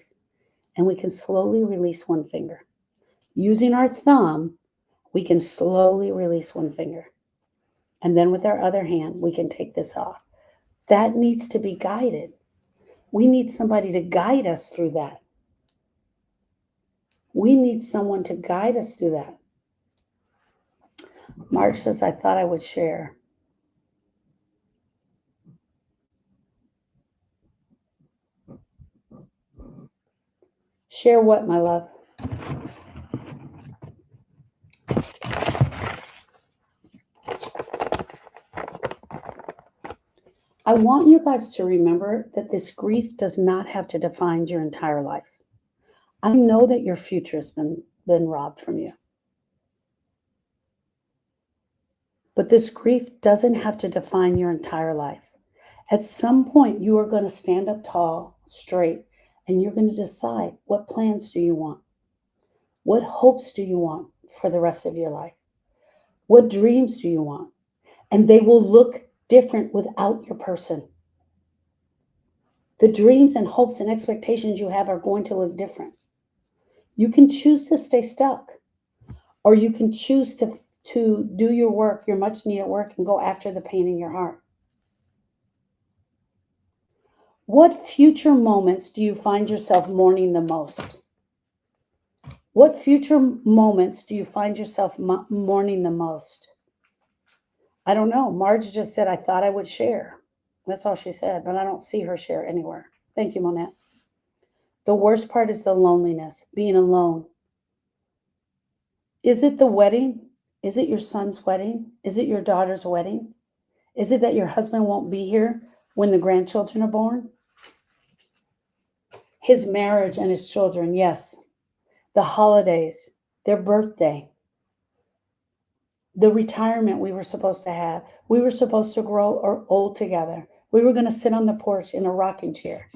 and we can slowly release one finger. Using our thumb, we can slowly release one finger. And then with our other hand, we can take this off. That needs to be guided. We need somebody to guide us through that. We need someone to guide us through that. Marge says, I thought I would share. Share what, my love? I want you guys to remember that this grief does not have to define your entire life. I know that your future has been robbed from you. But this grief doesn't have to define your entire life. At some point, you are going to stand up tall, straight, and you're going to decide, what plans do you want? What hopes do you want for the rest of your life? What dreams do you want? And they will look different without your person. The dreams and hopes and expectations you have are going to look different. You can choose to stay stuck, or you can choose to do your work, your much needed work, and go after the pain in your heart. What future moments do you find yourself mourning the most? What future moments do you find yourself mourning the most? I don't know. Marge just said, I thought I would share. That's all she said, but I don't see her share anywhere. Thank you, Monette. The worst part is the loneliness, being alone. Is it the wedding? Is it your son's wedding? Is it your daughter's wedding? Is it that your husband won't be here when the grandchildren are born? His marriage and his children, yes. The holidays, their birthday, the retirement we were supposed to have. We were supposed to grow old together. We were going to sit on the porch in a rocking chair.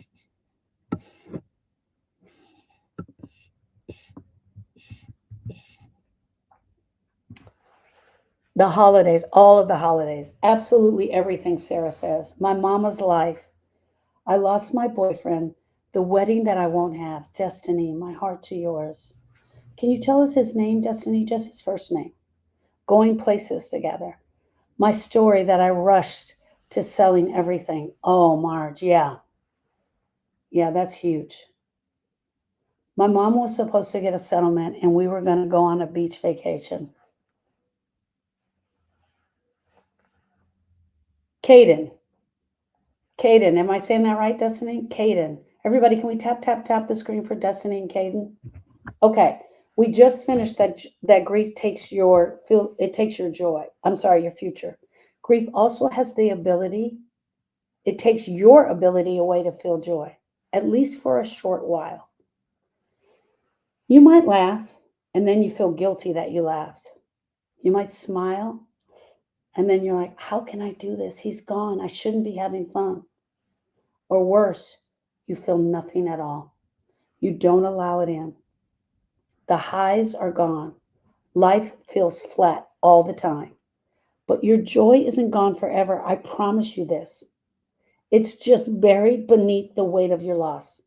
The holidays, all of the holidays, absolutely everything Sarah says. My mama's life. I lost my boyfriend. The wedding that I won't have. Destiny, my heart to yours. Can you tell us his name, Destiny? Just his first name. Going places together. My story that I rushed to selling everything. Oh, Marge, yeah. Yeah, that's huge. My mom was supposed to get a settlement and we were going to go on a beach vacation. Caden. Caden, am I saying that right, Destiny? Caden. Everybody, can we tap, tap, tap the screen for Destiny and Caden? Okay. We just finished that grief takes your it takes your joy. I'm sorry, your future. Grief also has the ability, it takes your ability away to feel joy, at least for a short while. You might laugh and then you feel guilty that you laughed. You might smile and then you're like, how can I do this? He's gone. I shouldn't be having fun. Or worse, you feel nothing at all. You don't allow it in. The highs are gone. Life feels flat all the time. But your joy isn't gone forever. I promise you this. It's just buried beneath the weight of your loss.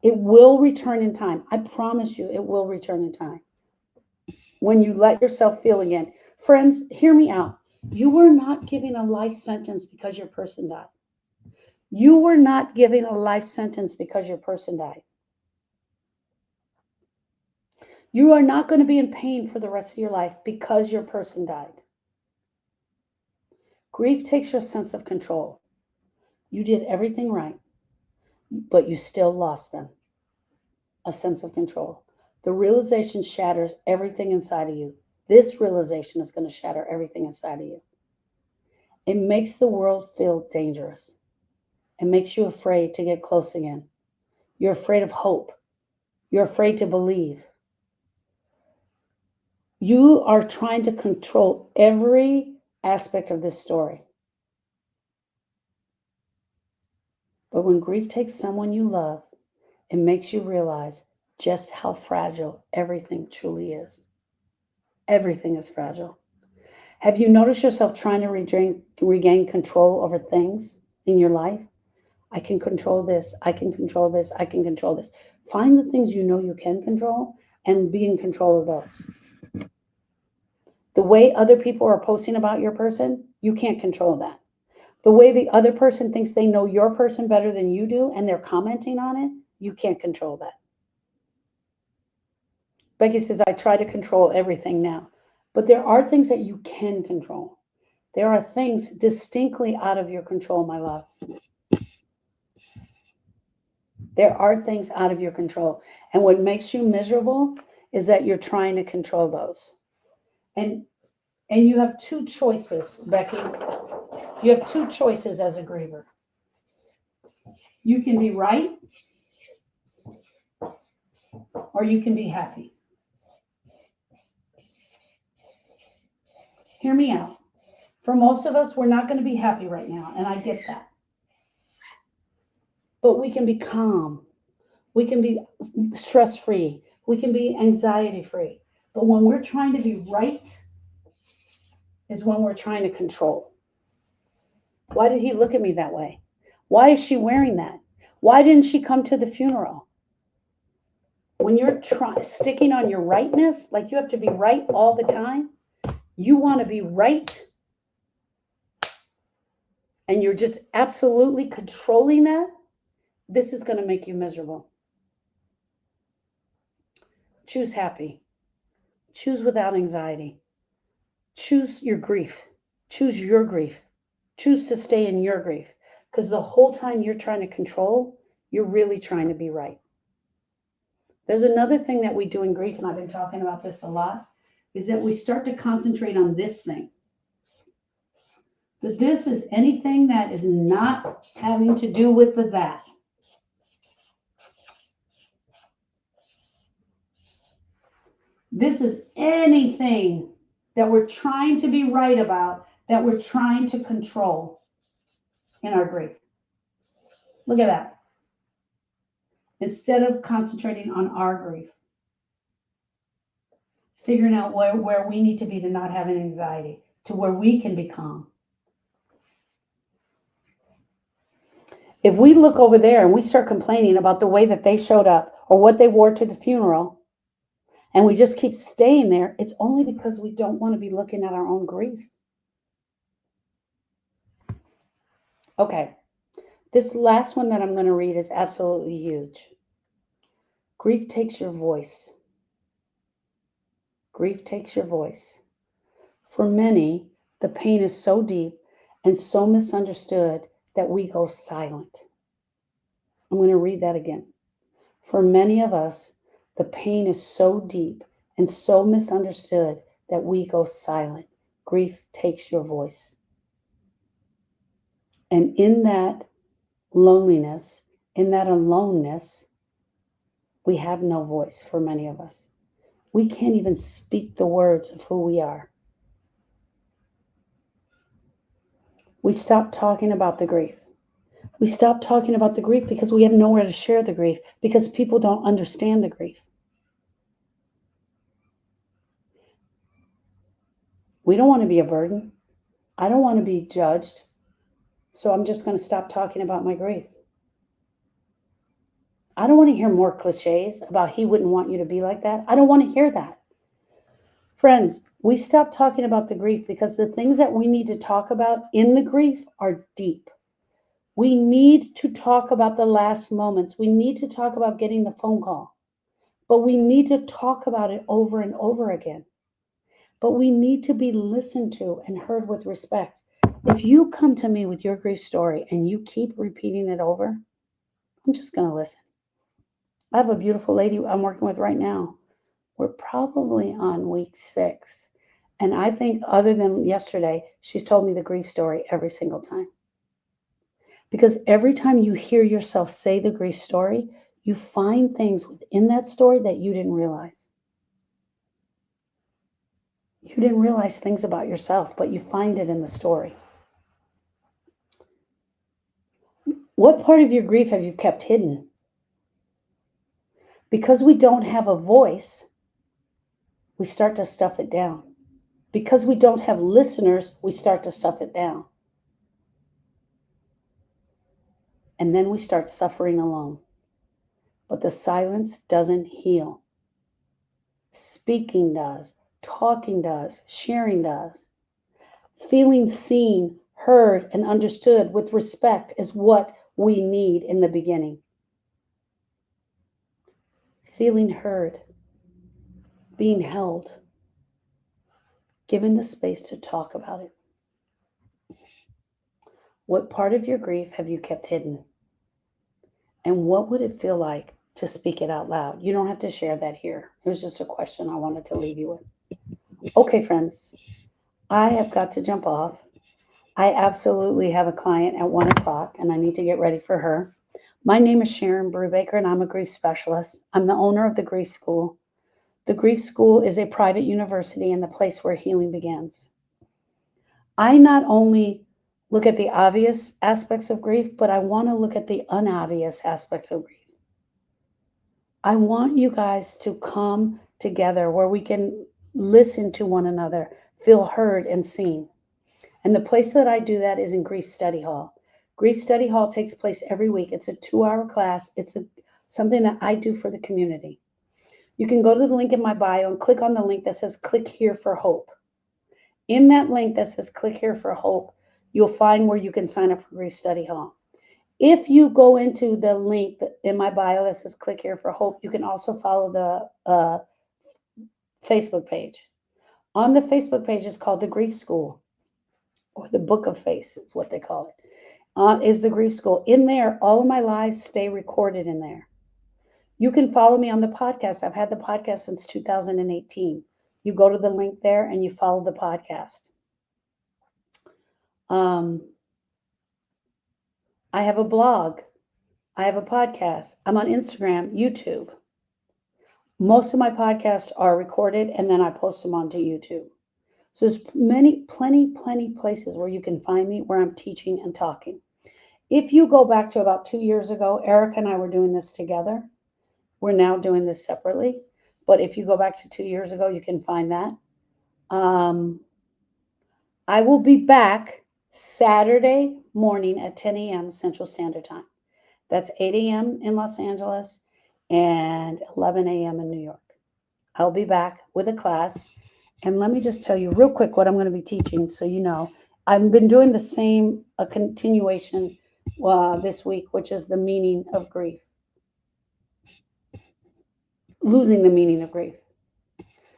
It will return in time. I promise you, it will return in time. When you let yourself feel again. Friends, hear me out. You were not given a life sentence because your person died. You were not given a life sentence because your person died. You are not going to be in pain for the rest of your life because your person died. Grief takes your sense of control. You did everything right, but you still lost them. A sense of control. The realization shatters everything inside of you. This realization is going to shatter everything inside of you. It makes the world feel dangerous. It makes you afraid to get close again. You're afraid of hope. You're afraid to believe. You are trying to control every aspect of this story. But when grief takes someone you love, it makes you realize just how fragile everything truly is. Everything is fragile. Have you noticed yourself trying to regain control over things in your life? I can control this. I can control this. I can control this. Find the things you know you can control and be in control of those. The way other people are posting about your person, you can't control that. The way the other person thinks they know your person better than you do and they're commenting on it, you can't control that. Becky says, I try to control everything now. But there are things that you can control. There are things distinctly out of your control, my love. There are things out of your control. And what makes you miserable is that you're trying to control those. And you have two choices, Becky. You have two choices as a griever. You can be right or you can be happy. Hear me out. For most of us, we're not going to be happy right now, and I get that. But we can be calm. We can be stress-free. We can be anxiety-free. But when we're trying to be right is when we're trying to control. Why did he look at me that way? Why is she wearing that? Why didn't she come to the funeral? When you're sticking on your rightness, like you have to be right all the time, you want to be right, and you're just absolutely controlling that, this is going to make you miserable. Choose happy. Choose without anxiety. Choose your grief. Choose your grief. Choose to stay in your grief. Because the whole time you're trying to control, you're really trying to be right. There's another thing that we do in grief, and I've been talking about this a lot, is that we start to concentrate on this thing. That this is anything that is not having to do with the that. This is anything that we're trying to be right about, that we're trying to control in our grief. Look at that. Instead of concentrating on our grief, figuring out where we need to be to not have an anxiety, to where we can be calm. If we look over there and we start complaining about the way that they showed up or what they wore to the funeral, and we just keep staying there, it's only because we don't want to be looking at our own grief. Okay, this last one that I'm going to read is absolutely huge. Grief takes your voice. Grief takes your voice. For many, the pain is so deep and so misunderstood that we go silent. I'm going to read that again. For many of us, the pain is so deep and so misunderstood that we go silent. Grief takes your voice. And in that loneliness, in that aloneness, we have no voice for many of us. We can't even speak the words of who we are. We stop talking about the grief. We stop talking about the grief because we have nowhere to share the grief, because people don't understand the grief. We don't want to be a burden. I don't want to be judged. So I'm just going to stop talking about my grief. I don't want to hear more cliches about he wouldn't want you to be like that. I don't want to hear that. Friends, we stop talking about the grief because the things that we need to talk about in the grief are deep. We need to talk about the last moments. We need to talk about getting the phone call. But we need to talk about it over and over again. But we need to be listened to and heard with respect. If you come to me with your grief story and you keep repeating it over, I'm just going to listen. I have a beautiful lady I'm working with right now. We're probably on week 6. And I think, other than yesterday, she's told me the grief story every single time. Because every time you hear yourself say the grief story, you find things within that story that you didn't realize. You didn't realize things about yourself, but you find it in the story. What part of your grief have you kept hidden? Because we don't have a voice, we start to stuff it down. Because we don't have listeners, we start to stuff it down. And then we start suffering alone. But the silence doesn't heal. Speaking does, talking does, sharing does. Feeling seen, heard, and understood with respect is what we need in the beginning. Feeling heard, being held, given the space to talk about it. What part of your grief have you kept hidden? And what would it feel like to speak it out loud? You don't have to share that here. It was just a question I wanted to leave you with. Okay, friends, I have got to jump off. I absolutely have a client at 1 o'clock and I need to get ready for her. My name is Sharon Brubaker and I'm a grief specialist. I'm the owner of the Grief School. The Grief School is a private university and the place where healing begins. I not only look at the obvious aspects of grief, but I want to look at the unobvious aspects of grief. I want you guys to come together where we can listen to one another, feel heard and seen. And the place that I do that is in Grief Study Hall. Grief Study Hall takes place every week. It's a 2-hour class. It's something that I do for the community. You can go to the link in my bio and click on the link that says click here for hope. In that link that says click here for hope, you'll find where you can sign up for Grief Study Hall. If you go into the link in my bio that says click here for hope, you can also follow the Facebook page. On the Facebook page is called the Grief School, or the Book of Face is what they call it, is the Grief School. In there, all of my lives stay recorded in there. You can follow me on the podcast. I've had the podcast since 2018. You go to the link there and you follow the podcast. I have a blog. I have a podcast. I'm on Instagram, YouTube. Most of my podcasts are recorded and then I post them onto YouTube. So there's plenty places where you can find me, where I'm teaching and talking. If you go back to about 2 years ago, Erica and I were doing this together. We're now doing this separately. But if you go back to 2 years ago, you can find that. I will be back Saturday morning at 10 a.m. Central Standard Time. That's 8 a.m. in Los Angeles and 11 a.m. in New York. I'll be back with a class. And let me just tell you real quick what I'm going to be teaching so you know. I've been doing the same, a continuation this week, which is the meaning of grief, losing the meaning of grief.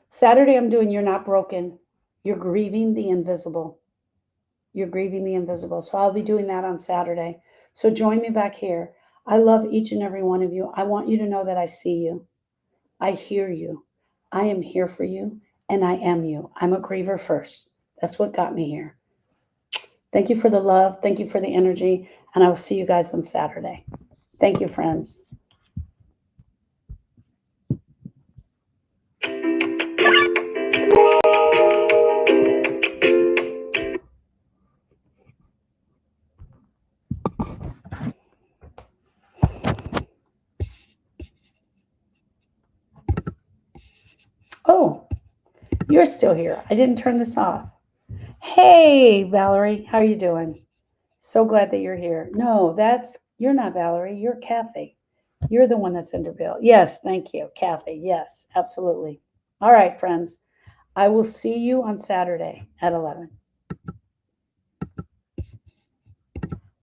Saturday, I'm doing You're Not Broken. You're grieving the invisible. You're grieving the invisible. So I'll be doing that on Saturday. So join me back here. I love each and every one of you. I want you to know that I see you. I hear you. I am here for you, and I am you. I'm a griever first. That's what got me here. Thank you for the love. Thank you for the energy. And I will see you guys on Saturday. Thank you, friends. Oh, you're still here. I didn't turn this off. Hey, Valerie, how are you doing? So glad that you're here. No, you're not Valerie. You're Kathy. You're the one that's under Bill. Yes, thank you, Kathy. Yes, absolutely. All right, friends. I will see you on Saturday at 11.